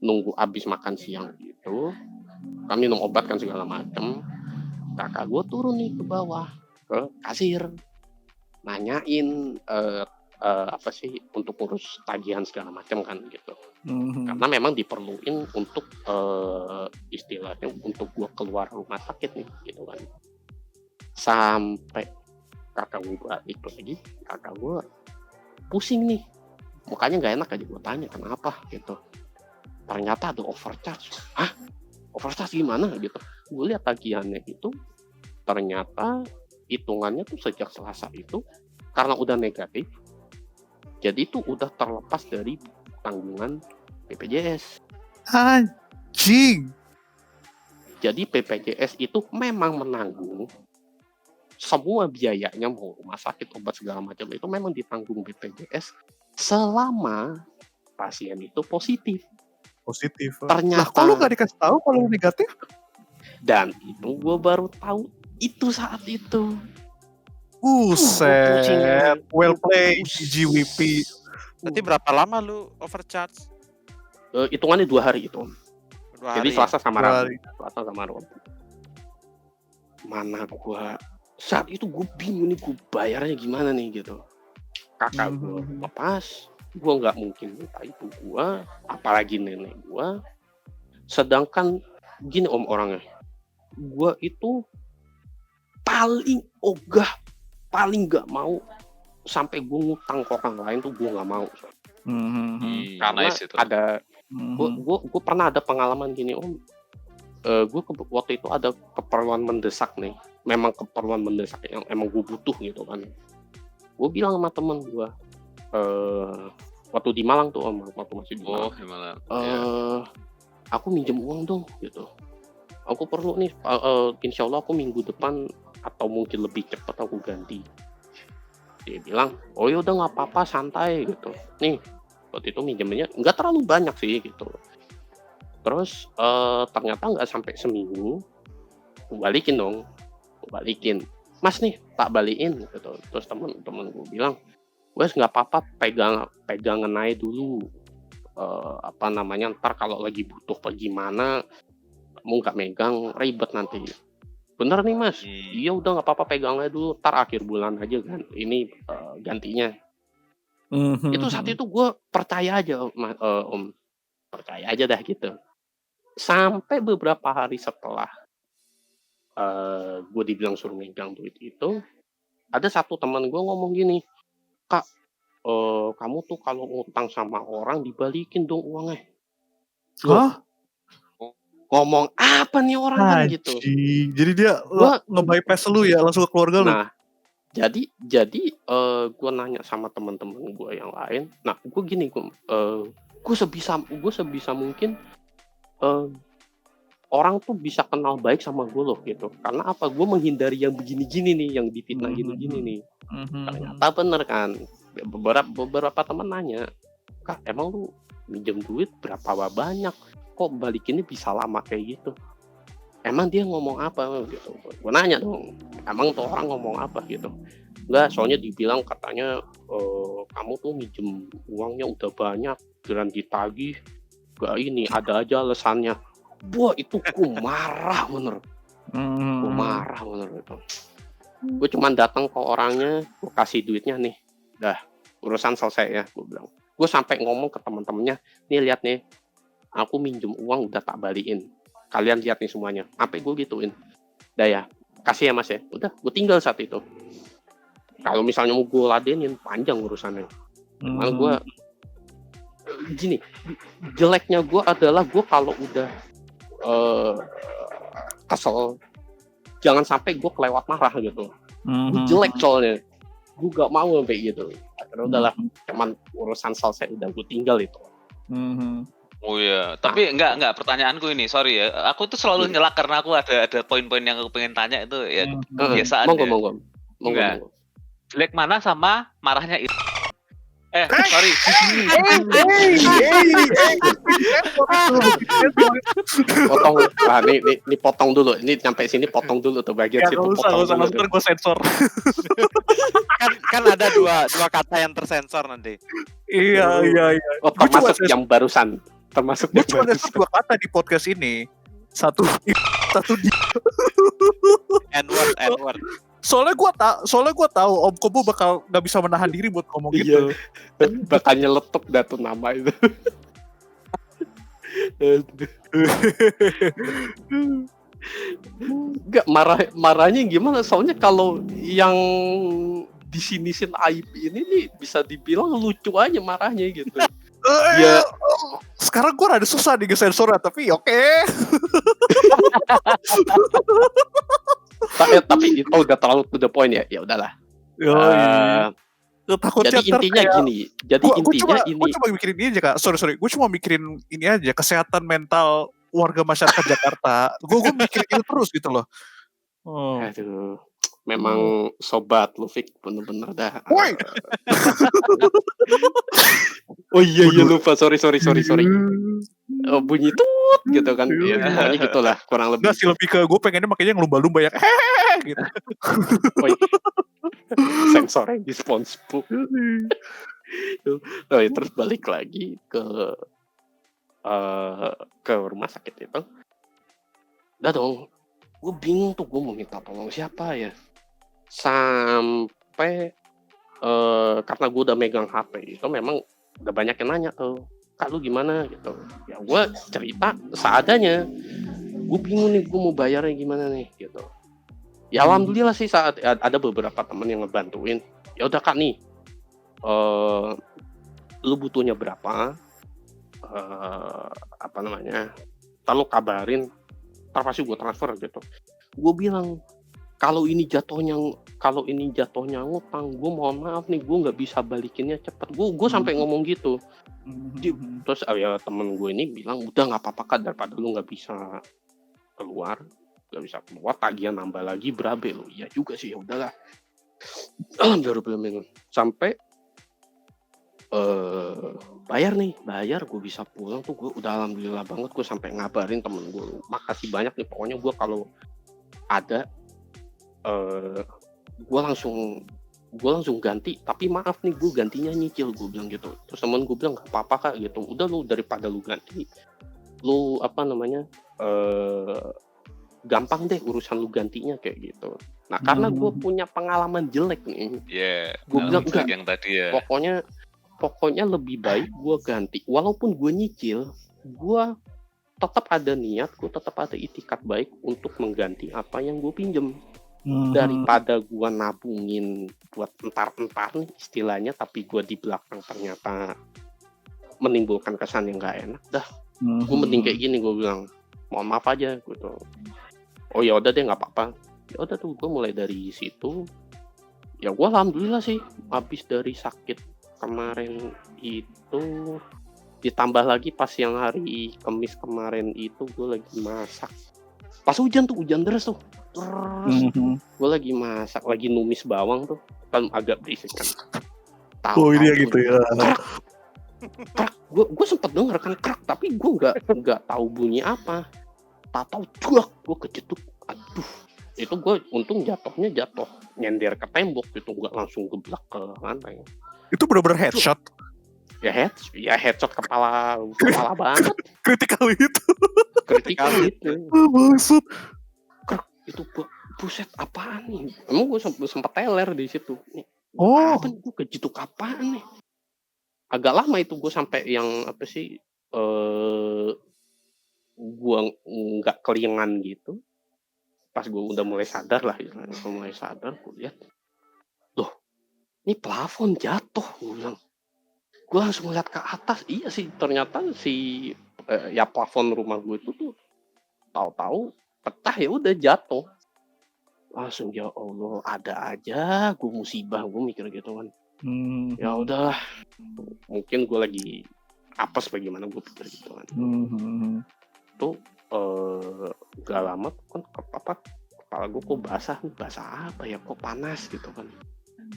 nunggu habis makan siang gitu, kan minum obat kan segala macem. Kakak gue turun nih ke bawah ke kasir, nanyain apa sih untuk urus tagihan segala macam kan gitu. Karena memang diperluin untuk istilahnya untuk gue keluar rumah sakit nih gitu kan. Sampai kakak gue balik lagi, kakak gue pusing nih, mukanya nggak enak aja. Gue tanya kenapa gitu, ternyata ada overcharge. Hah, overcharge gimana gitu? Gue lihat tagihannya itu ternyata hitungannya tuh sejak Selasa itu karena udah negatif, jadi itu udah terlepas dari tanggungan BPJS. Anjing. Jadi BPJS itu memang menanggung semua biayanya, mau rumah sakit, obat segala macam itu memang ditanggung BPJS selama pasien itu positif. Lah Ternyata kok lu gak dikasih tahu kalau lu negatif? Dan itu gue baru tahu itu saat itu. Buset, well played GWP. Berarti berapa lama lu overcharge? Hitungannya 2 hari itu. 2 hari. Jadi Selasa sama 2 Rabu. hari. Selasa sama Rabu. Mana gua saat itu gue bingung nih, gue bayarnya gimana nih gitu. Kakak gue lepas, gue nggak mungkin minta ibu gue, apalagi nenek gue. Sedangkan gini om orangnya, gue itu paling ogah, paling nggak mau sampai gue ngutang ke orang lain tuh gue nggak mau. Karena Nice itu. ada, gue pernah ada pengalaman gini om. Gue waktu itu ada keperluan mendesak nih, memang keperluan mendesak yang emang gue butuh gitu kan. Gue bilang sama temen gue, waktu di Malang tuh om, waktu masih di Malang. Gimana? Aku minjem uang dong gitu. Aku perlu nih, insya Allah aku minggu depan atau mungkin lebih cepat aku ganti. Dia bilang, oh yaudah nggak apa-apa, santai gitu. Nih, waktu itu minjemnya nggak terlalu banyak sih gitu. Terus ternyata nggak sampai seminggu, gue balikin dong, Mas nih tak balikin gitu. Terus temen gue bilang, wes nggak apa-apa, pegangan aja dulu, apa namanya, ntar kalau lagi butuh gimana, kamu nggak megang ribet nanti. Bener nih mas, iya udah nggak apa-apa, pegang aja dulu, ntar akhir bulan aja kan, ini gantinya. Itu saat itu gue percaya aja om, percaya aja dah gitu. Sampai beberapa hari setelah gue dibilang suruh megang duit itu, ada satu teman gue ngomong gini, Kak, kamu tuh kalau ngutang sama orang dibalikin dong uangnya. Hah? Ngomong apa nih orang kan gitu. Jadi dia nge-bypass lu ya, langsung ke keluarga lu. Nah, jadi gue nanya sama teman-teman gue yang lain. Nah, gue gini, gue sebisa mungkin orang tuh bisa kenal baik sama gue loh gitu. Karena apa? Gue menghindari yang begini-gini nih, yang difitnah gini-gini nih. Ternyata bener kan. Beberapa teman nanya, Kak, emang lu minjem duit berapa banyak? Kok balikinnya bisa lama kayak gitu? Emang dia ngomong apa gitu? Gue nanya dong, emang tuh orang ngomong apa gitu? Enggak, soalnya dibilang katanya kamu tuh minjem uangnya udah banyak, giliran ditagih, gak ini, ada aja alasannya. Wah itu gue marah bener. Gue marah bener itu. Gue cuman datang ke orangnya, gue kasih duitnya nih. Dah, urusan selesai ya, gue bilang. Gue sampai ngomong ke teman-temannya, nih lihat nih, aku minjem uang udah tak balikin. Kalian lihat nih semuanya. Sampai gue gituin. Dah ya, kasih ya mas ya. Udah, gue tinggal saat itu. Kalau misalnya mau gue ladenin, panjang urusannya. Malah gue, gini, jeleknya gue adalah gue kalau udah kesel, jangan sampai gue kelewat marah gitu. Gue jelek soalnya, gue gak mau sampai gitu. Akhirnya udahlah, cuman urusan selesai udah gue tinggal itu. Oh iya, tapi enggak, pertanyaanku ini, sorry ya, aku tuh selalu nyelak karena aku ada poin-poin yang aku pengen tanya itu ya kebiasaan. Monggo. Jelek mana sama marahnya itu? Sorry. Potong. Nih potong dulu. Ini sampai sini potong dulu tuh bagian Ya situ nggak usah, potong dulu. ntar gue sensor. kan ada dua kata yang tersensor nanti. Iya. Oh, termasuk yang barusan. Termasuk Gue yang cuma barusan. sensor 2 kata di podcast ini. Satu di. N-word. Soalnya gue tahu Om Kobo bakal nggak bisa menahan diri buat ngomong gitu. Bakal nyeletuk dah tuh nama itu. Enggak, marahnya gimana? Soalnya kalau yang disinisin aib ini nih bisa dibilang lucu aja marahnya gitu. Ya, sekarang gue rada susah nih ngesensornya, tapi oke. Tapi itu udah terlalu to the point ya. Ya udahlah. Takutnya Jadi intinya kayak, gini. Jadi intinya ini. Gue cuma mikirin ini aja kak. Sorry. Gue cuma mikirin ini aja, kesehatan mental warga masyarakat Jakarta. Gue mikirin itu terus gitu loh. Aduh, memang sobat lu Fik bener-bener dah. Woi. Oh iya lupa. Sorry. Bunyi tut gitu kan. Ya, pokoknya gitulah kurang lebih. Enggak sih, lebih ke gue pengennya makanya yang lumba-lumba yang gitu. Sensornya di SpongeBob. Terus balik lagi ke rumah sakit itu. Udah dong, gue bingung tuh gue mau minta tolong siapa ya. Sampai karena gue udah megang HP itu memang udah banyak yang nanya tuh, Kak lu gimana gitu. Ya gue cerita seadanya. Gue bingung nih gue mau bayarnya gimana nih gitu. Ya alhamdulillah sih saat ada beberapa teman yang ngebantuin. Ya udah Kak nih, lu butuhnya berapa? Lalu kabarin, ntar pasti gue transfer gitu. Gue bilang kalau ini jatuhnya ngutang, gue mohon maaf nih, gue nggak bisa balikinnya cepet. Gue sampai ngomong gitu. Terus ya temen gue ini bilang udah nggak apa-apa Kak, daripada lu nggak bisa keluar, tagihan nambah lagi berabe lo. Iya juga sih, ya udahlah. Alhamdulillah sampai bayar gue bisa pulang tuh, gue udah alhamdulillah banget. Gue sampai ngabarin temen gue, makasih banyak nih, pokoknya gue kalau ada gue langsung ganti, tapi maaf nih gue gantinya nyicil, gue bilang gitu. Terus temen gue bilang gak apa-apa Kak gitu, udah lu daripada lu ganti, lu gampang deh urusan lu gantinya kayak gitu. Nah karena gue punya pengalaman jelek nih, gue bilang enggak, yang tadi ya. Pokoknya lebih baik gue ganti, walaupun gue nyicil, gue tetap ada niat, gue tetap ada itikat baik untuk mengganti apa yang gue pinjem. Daripada gue nabungin buat entar-entar nih istilahnya, tapi gue di belakang ternyata menimbulkan kesan yang gak enak. Dah, gue mending kayak gini, gue bilang mohon maaf aja gitu. Oh ya udah deh, nggak apa-apa. Ya udah tuh gue mulai dari situ. Ya gue alhamdulillah sih, habis dari sakit kemarin itu, ditambah lagi pas yang hari Kamis kemarin itu gue lagi masak. Pas hujan deras tuh. Terus gue lagi masak, lagi numis bawang tuh, kan agak berisik kan. Ini ya gitu ya. Krak, gue sempet denger kan krak, tapi gue nggak tahu bunyi apa. Tahu cuak, gue kejeduk. Aduh, itu gue untung jatuh nyender ke tembok gitu, nggak langsung geblak ke lantai. Itu benar-benar headshot. Ya headshot kepala banget. Kritikal itu. Maksud. Itu gue buset apaan nih? Emang gue sempat teler di situ. Apa nih, gue kejeduk apaan nih? Agak lama itu gue sampai yang apa sih? Gue nggak kelingan gitu. Pas gue udah mulai sadar lah, gue lihat, loh, ini plafon jatuh, gue bilang. Gue langsung ngeliat ke atas, iya sih, ternyata ya plafon rumah gue itu tuh tahu-tahu pecah, ya udah jatuh. Langsung ya Allah, ada aja gue musibah, gue mikir gitu kan. Ya udahlah, mungkin gue lagi apes bagaimana, gue pikir gitu kan. Tuh gak lama kan kepala gue kok basah apa ya, kok panas gitu kan.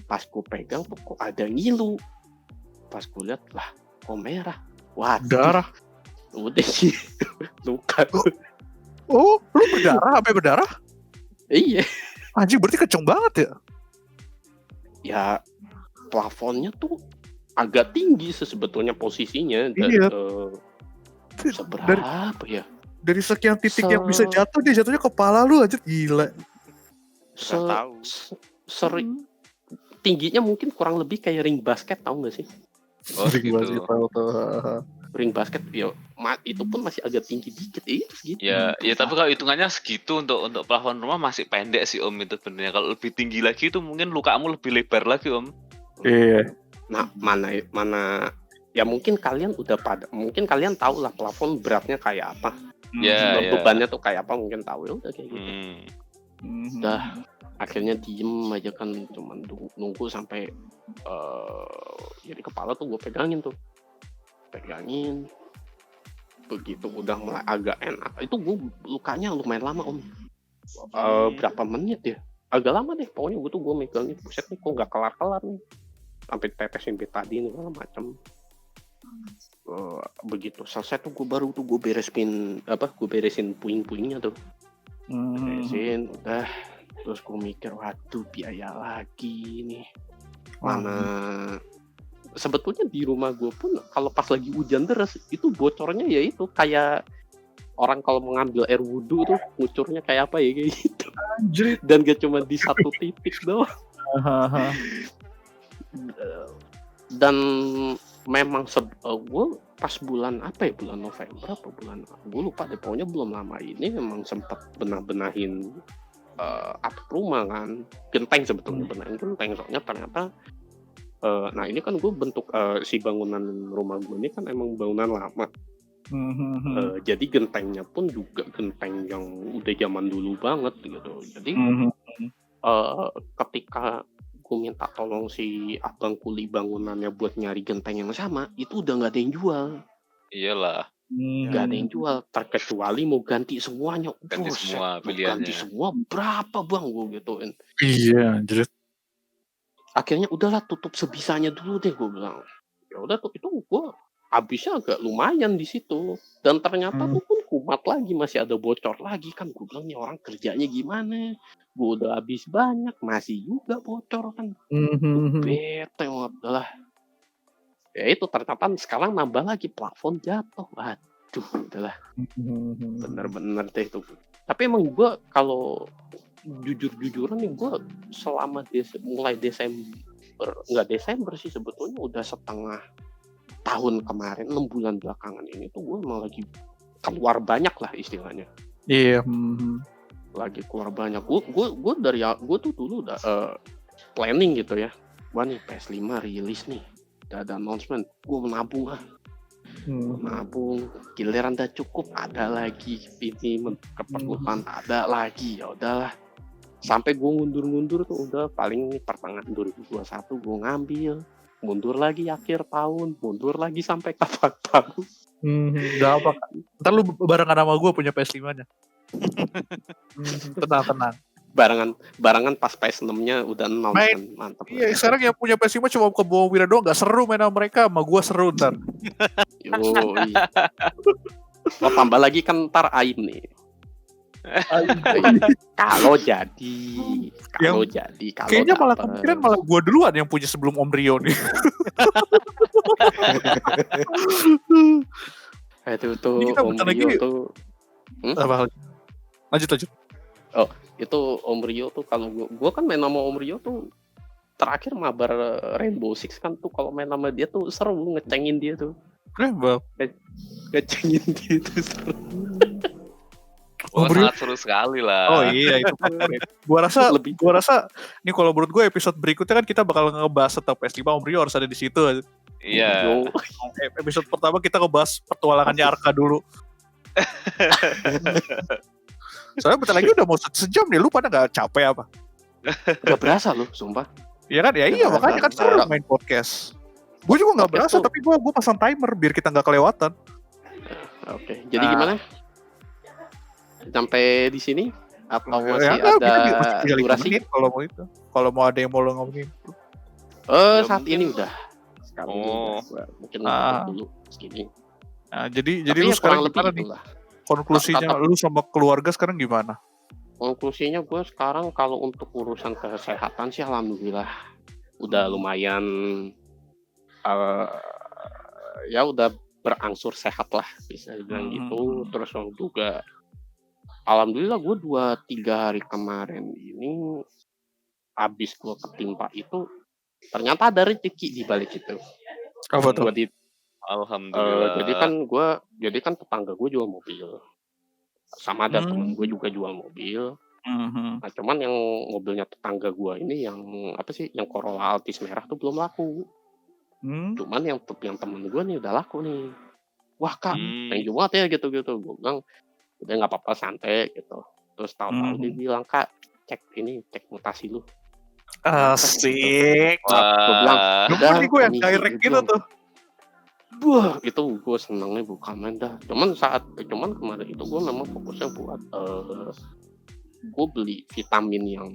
Pas gue pegang tuh kok ada ngilu. Pas gue lihat lah, kok merah. Wah, Darah. udah sih luka. Oh, lu berdarah, sampai berdarah? Iya. Anjing, berarti kenceng banget ya? Ya plafonnya tuh agak tinggi sebetulnya posisinya. Dan, Iya. seberapa ya? Dari sekian titik yang bisa jatuh, dia jatuhnya kepala lu aja, gila. Tahu. Sering tingginya mungkin kurang lebih kayak ring basket, tahu nggak sih? Oh gitu. Ring basket ya, itu pun masih agak tinggi dikit itu segitu. Ya tapi kalau hitungannya segitu untuk plafon rumah masih pendek sih Om itu benernya. Kalau lebih tinggi lagi itu mungkin lukamu lebih lebar lagi Om. Iya. Nah, mana ya mungkin kalian mungkin kalian tahu lah plafon beratnya kayak apa. Ya. Bebannya tuh kayak apa mungkin tahu ya udah kayak gitu. Dah. Akhirnya diem aja kan, cuman nunggu sampai jadi kepala tuh gue pegangin. Begitu udah mulai agak enak, itu gue lukanya lumayan lama Om. Berapa menit ya, agak lama deh pokoknya. Gue megangin, buset nih kok nggak kelar nih, sampai tetesin betadine segala macam. Begitu selesai tuh gue beresin puing-puingnya tuh. Beresin udah. Terus gue mikir, waduh biaya lagi nih. Mana sebetulnya di rumah gue pun kalau pas lagi hujan deras itu bocornya ya itu kayak orang kalau mengambil air wudhu tuh ngucurnya kayak apa ya, kayak gitu. Anjir. Dan gak cuma di satu titik doang. Dan memang gue pas bulan November apa bulan, gue lupa deh, pokoknya belum lama ini memang sempat benahin atap rumah kan, genteng sebetulnya, benahin genteng. Soalnya ternyata nah ini kan gue bentuk si bangunan rumah gue ini kan emang bangunan lama. Jadi gentengnya pun juga genteng yang udah zaman dulu banget gitu. Jadi ketika gue minta tolong si abang kuli bangunannya buat nyari genteng yang sama, itu udah nggak ada yang jual. Iyalah. Nggak ada yang jual, terkecuali mau ganti semuanya. Ganti semua pilihannya. Ganti semua berapa bang, gue gituin. Iya, anjir. Akhirnya udahlah, tutup sebisanya dulu deh, gue bilang. Ya udah tuh, itu gue habisnya agak lumayan di situ. Dan ternyata tuh pun kumat lagi, masih ada bocor lagi kan. Gue bilang nih orang kerjanya gimana? Gue udah habis banyak, masih juga bocor kan. Bete udahlah. Ya itu ternyata sekarang nambah lagi, plafon jatuh. Waduh, udahlah. Bener-bener deh itu. Tapi emang gue kalau jujur-jujuran nih, gue selama mulai nggak Desember sih sebetulnya, udah setengah tahun kemarin, 6 bulan belakangan ini tuh gue emang lagi keluar banyak lah istilahnya. Iya. Lagi keluar banyak. Gue tuh dulu udah planning gitu ya. Wah nih PS5 rilis nih, udah ada announcement, gue menabung nabung, giliran udah cukup ada lagi ini keperluan, ada lagi, ya udahlah. Sampai gue ngundur tuh udah paling pertengahan 2021 gue ngambil, mundur lagi akhir tahun, mundur lagi sampai kapan tahu. Udah apa? Ntar lu barengan sama gue punya PS5-nya. Tenang. Barangan pas PS6-nya udah kan, mantap. Iya, sekarang yang punya PS5 cuma ke bawah Wira doang, gak seru main sama mereka, sama gue seru ntar. Yoi. Oh, tambah lagi kan ntar Aim nih. Kalau jadi. Kayaknya malah kemungkinan malah gue duluan yang punya sebelum Om Rio nih. Itu tuh kita Om Rio tuh. Apa? Lanjut. Oh, itu Om Rio tuh kalau gue kan main sama Om Rio tuh terakhir mabar Rainbow Six kan tuh, kalau main sama dia tuh seru, ngecengin dia tuh. Ngecengin dia tuh seru. Sangat seru sekali lah. Oh iya itu. Gua rasa nih kalau menurut gue episode berikutnya kan kita bakal ngebahas tentang PS5, Om Rio harus ada di situ. Iya. Episode pertama kita ngebahas petualangannya Arka dulu. Soalnya bentar lagi udah mau sejam nih, lu pada gak capek apa? Gak berasa loh, sumpah. Iya kan, iya makanya kan seru main podcast. Gue juga gak berasa, tapi gue pasang timer biar kita gak kelewatan. Oke, jadi gimana? Sampai di sini? Atau masih ya, ada durasi? Kalau mau itu, kalau mau ada yang mau lo ngomongin. Saat ini udah. sekarang ini Oh. gua mungkin Ah. dulu segini. Nah, jadi Tapi lu ya sekarang kurang lebih gimana nih? itulah. Konklusinya Tetap lu sama keluarga sekarang gimana? konklusinya gue sekarang kalau untuk urusan kesehatan sih alhamdulillah udah lumayan eh, ya udah berangsur sehat lah bisa dibilang gitu. Terus juga alhamdulillah gue 2-3 hari kemarin ini habis gue ketimpa itu ternyata ada rezeki di balik itu. Apa tuh? Gua Alhamdulillah. jadi kan tetangga gue jual mobil. Sama ada temen gue juga jual mobil. Nah, cuman yang mobilnya tetangga gue ini yang apa sih, yang Corolla Altis merah tuh belum laku. Cuman yang temen gue nih udah laku nih. Wah kak, thank you banget ya gitu-gitu. Gue bilang udah nggak apa-apa santai gitu. Terus tahu-tahu dia bilang kak cek mutasi lu. Asik. Gue bilang Wah. Lu nih gue yang permisi, direct gua gitu bilang. tuh. Wah itu gue senengnya bukan main dah. Cuman kemarin itu gue memang fokusnya buat gue beli vitamin yang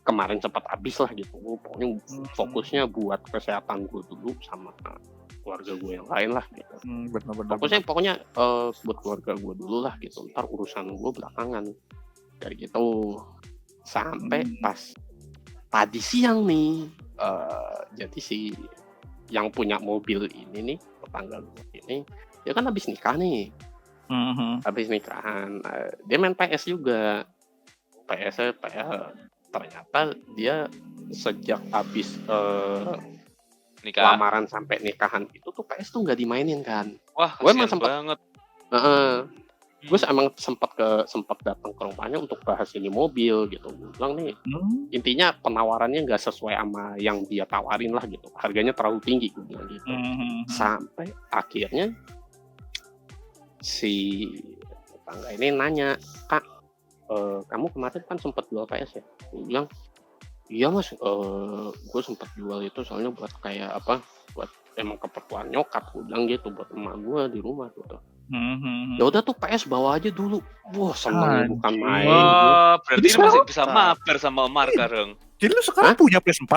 kemarin sempat habis lah gitu. Gue pokoknya fokusnya buat kesehatan gue dulu sama keluarga gue yang lain lah gitu. Benar-benar. Pokoknya buat keluarga gue dulu lah gitu. Ntar urusan gue belakangan. Dari gitu sampai pas tadi siang nih. Jadi si yang punya mobil ini nih, tetangga gue ini, dia kan habis nikah nih. Habis nikahan, dia main PS juga. PS ternyata dia sejak habis Nikah. lamaran sampai nikahan itu tuh PS tuh nggak dimainin kan. Wah, Gue emang kasihan sempet banget. gue emang sempat datang ke rumahnya untuk bahas ini mobil gitu. Gue bilang nih, intinya penawarannya nggak sesuai sama yang dia tawarin lah gitu. Harganya terlalu tinggi gue bilang gitu. Sampai akhirnya si tetangga ini nanya, kak, kamu kemarin kan sempat jual PS ya? Gue bilang, iya mas, gue sempat jual itu soalnya buat kayak apa? Buat emang keperluan nyokap, gue bilang gitu, buat emak gue di rumah gitu. Ya udah tuh PS bawa aja dulu. Wah seneng bukan main. Wah, berarti Jadi ini masih sekarang- bisa mabar sama Omar sekarang. Jadi lu sekarang punya PS4?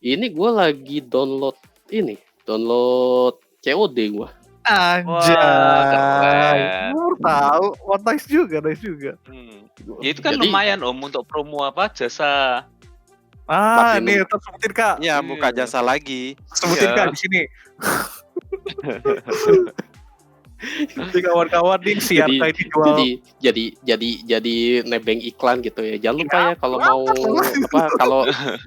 Ini gue lagi download COD gue. Anjay. keren. Baru tahu. Wah, nice juga. Ya itu kan Jadi- lumayan Om untuk promo apa jasa. Ah, Platinum. nih tetap sebutin Kak. Ya, buka jasa lagi. Sebutin Iya. Kak di sini. Jadi kawan-kawan nih si Arka ini jual. jadi nebeng iklan gitu ya. Jangan lupa ya kalau mau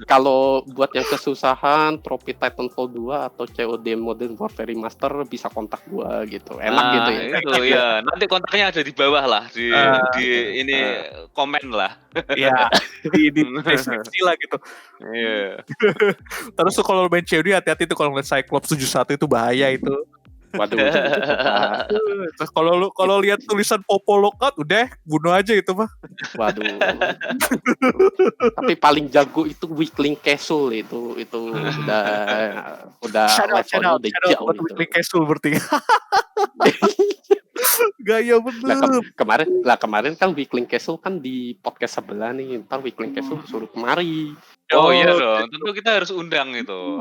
kalau buat yang kesusahan Trophy Titanfall 2 atau COD Modern Warfare Remaster bisa kontak gua gitu. Enak Nah, gitu ya. Itu ya. Nanti kontaknya ada di bawah lah di ini komen lah. Ya, di deskripsi lah gitu. Iya. Terus tuh kalau main COD hati-hati tuh kalau ngeliat Cyclops 71 itu bahaya itu. Waduh. Terus kalau lihat tulisan Popo Lockout udah bunuh aja itu mah. Waduh. Tapi paling jago itu Weakling Castle itu udah Shout out udah jauh buat gitu. Weekly Castle berarti. Gaya bener. Kemarin kan Weakling Castle kan di podcast sebelah nih. Ntar Weakling Castle suruh kemari. Oh iya Oh, dong, tentu kita harus undang itu.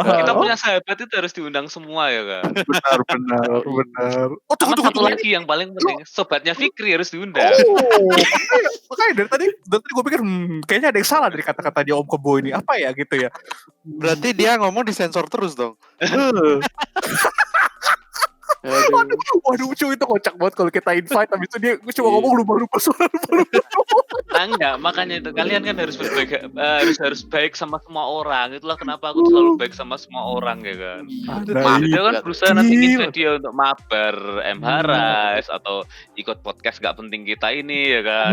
Kita punya sahabat itu harus diundang semua ya kan. benar. Oh, Sama tunggu. satu lagi yang paling penting, sobatnya Fikri harus diundang. Oh, makanya dari tadi gue pikir kayaknya ada yang salah dari kata-kata dia Om Kebo ini. Apa ya gitu ya? Berarti dia ngomong disensor terus dong. Waduh, cuy itu kocak banget kalau kita invite habis itu dia cuma ngomong lupa suara. Nah, enggak, makanya itu kalian kan harus berbaik harus baik sama semua orang. Itulah kenapa aku selalu baik sama semua orang ya kan. Dia kan berusaha nanti invite dia untuk mabar MHRISE atau ikut podcast gak penting kita ini ya kan.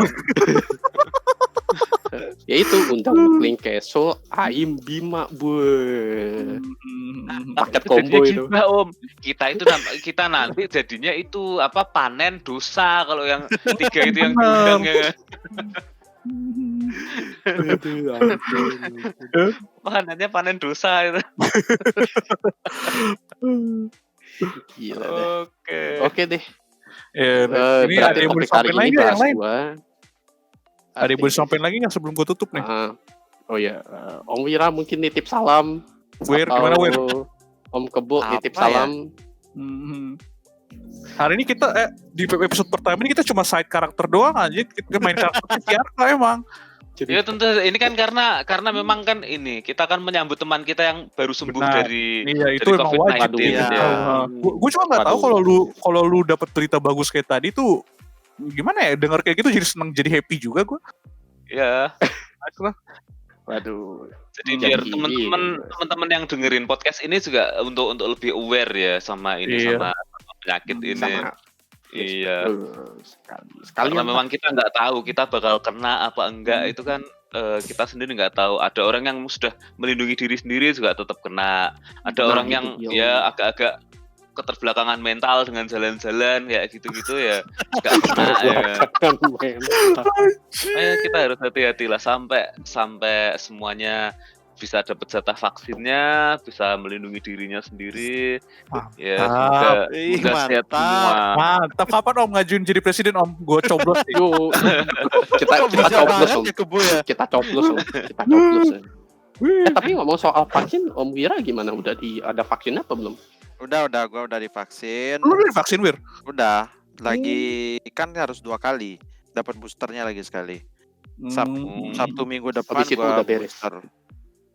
Ya itu undang Weakling Castle, Aim Bima paket Itu combo jadinya itu. gibah, Om. Kita nanti jadinya itu apa panen dosa kalau yang tiga itu yang diundang ya kan. Panennya panen dosa itu. Gila deh. Oke. Oke deh. Ini ada yang mau disampaikan lagi nggak yang lain? Ada yang mau Artinya- disampaikan lagi nggak sebelum gue tutup nih? Oh ya, Om Wira mungkin nitip salam Wir, gimana Wir? Om Kebo Apa nitip ya? salam. Mhm. Hari ini kita di episode pertama ini kita cuma side karakter doang aja. Kita main karakter si Arka emang. Ya tentu ini kan karena memang kan ini kita kan menyambut teman kita yang baru sembuh Benar. dari Iya, itu dari emang COVID-19 wajib. Iya. ya. Gue cuma nggak tahu kalau lu dapat berita bagus kayak tadi tuh gimana ya, dengar kayak gitu jadi seneng, jadi happy juga gue. Ya. Waduh. Jadi Hmm. biar Jadi, teman-teman yang dengerin podcast ini juga untuk lebih aware ya sama ini Iya. sama penyakit ini. Sama. Iya. Sekali Karena memang kita nggak tahu kita bakal kena apa enggak itu kan kita sendiri nggak tahu. Ada orang yang sudah melindungi diri sendiri juga tetap kena. Ada Nah, orang gitu, yang yo. ya agak-agak keterbelakangan mental dengan jalan-jalan ya gitu-gitu ya nggak kena ya. Kita harus hati-hati lah sampai semuanya bisa dapat jatah vaksinnya, bisa melindungi dirinya sendiri. Ya, Mantap. semoga sehat Mantap. semua. Mantap, kapan Om ngajuin jadi presiden Om? Gue coblos nih. Yuk, kita Kok bisa coblos banget Om. ya Kebo ya? Kita coblos Om. Kita coblos. Tapi ngomong soal vaksin, Om Wira gimana? Udah ada vaksinnya apa belum? Udah, gua udah divaksin. Lu udah divaksin Wir? Udah, lagi kan harus 2 kali. Dapat boosternya lagi sekali. Sabtu Minggu depan Habis itu gua udah beres. booster.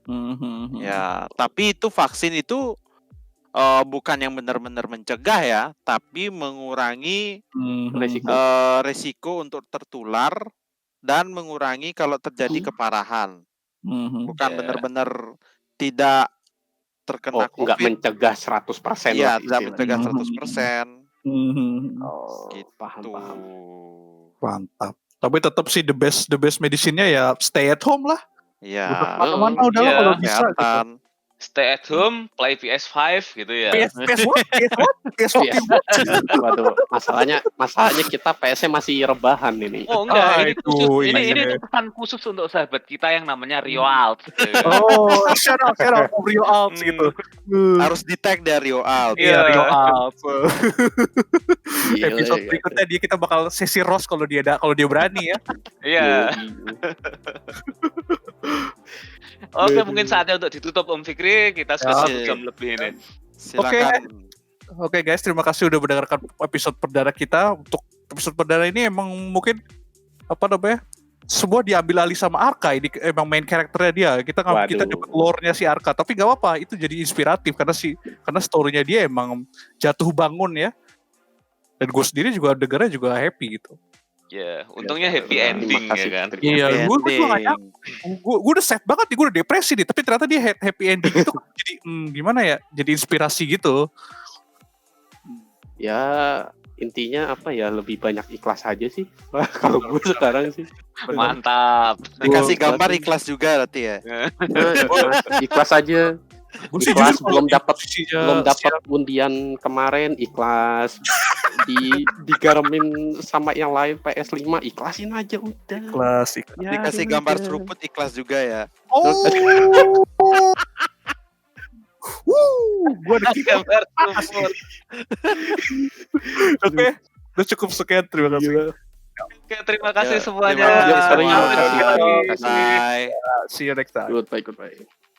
Mhm. Ya, tapi itu vaksin itu bukan yang benar-benar mencegah ya, tapi mengurangi Resiko. resiko untuk tertular dan mengurangi kalau terjadi keparahan. Bukan Ya. benar-benar tidak terkena Enggak COVID. mencegah 100% Iya, lah tidak istilahnya. mencegah 100%. Oh, Gitu. paham. Mantap. Tapi tetap sih the best medicine-nya ya stay at home lah. Iya. Kemana-mana udahlah Iya. kalau bisa gitu. Kesehatan. Stay at home, play PS5 gitu ya. PS what? PS what? Waduh, masalahnya kita PS-nya masih rebahan ini. Oh enggak, ini itu, khusus iya. ini pesan khusus untuk sahabat kita yang namanya Rio Alt. Oh, shout out Rio Alt gitu. Harus di-tag dari Rio Alt. Iya, Iya. Rio Alt. Gila, Episode ya. berikutnya kita bakal sesi Ross kalau dia berani ya. Iya. Oke, mungkin saatnya untuk ditutup Om Fikri. Kita sudah Ya. 1 jam lebih ini. Silakan. Oke guys, terima kasih udah mendengarkan episode perdana kita. Untuk episode perdana ini emang mungkin semua diambil alih sama Arka. Ini emang main karakternya dia. Kita Waduh. dapat lore-nya si Arka, tapi gak apa-apa, itu jadi inspiratif karena story-nya dia emang jatuh bangun ya. Dan gue sendiri juga dengarnya juga happy gitu. Ya, untungnya happy Terima ending ya kasih. kan. Iya, gue juga gak Ending. nyangka. Gue udah sad banget nih, gue udah depresi nih, tapi ternyata dia happy ending itu jadi gimana ya, jadi inspirasi gitu. Ya, intinya apa ya, lebih banyak ikhlas aja sih. Kalau gue sekarang sih. Mantap. Dikasih Gua- gambar ikhlas juga berarti ya. Ikhlas aja. Gue sih Ikhlas, jujur kalau belum dapat posisinya belum si dapat undian kemarin, ikhlas. Digaremin sama yang lain PS5, ikhlasin aja udah. klasik. Ya, Dikasih ini gambar aja. seruput ikhlas juga ya. Oh. Gue ada Gambar sumur. Oke, udah cukup sekian, terima kasih. Oke, terima kasih Ya, semuanya. terima kasih Terima semua. kasih. Sampai jumpa lagi. Bye. See you next time. Goodbye.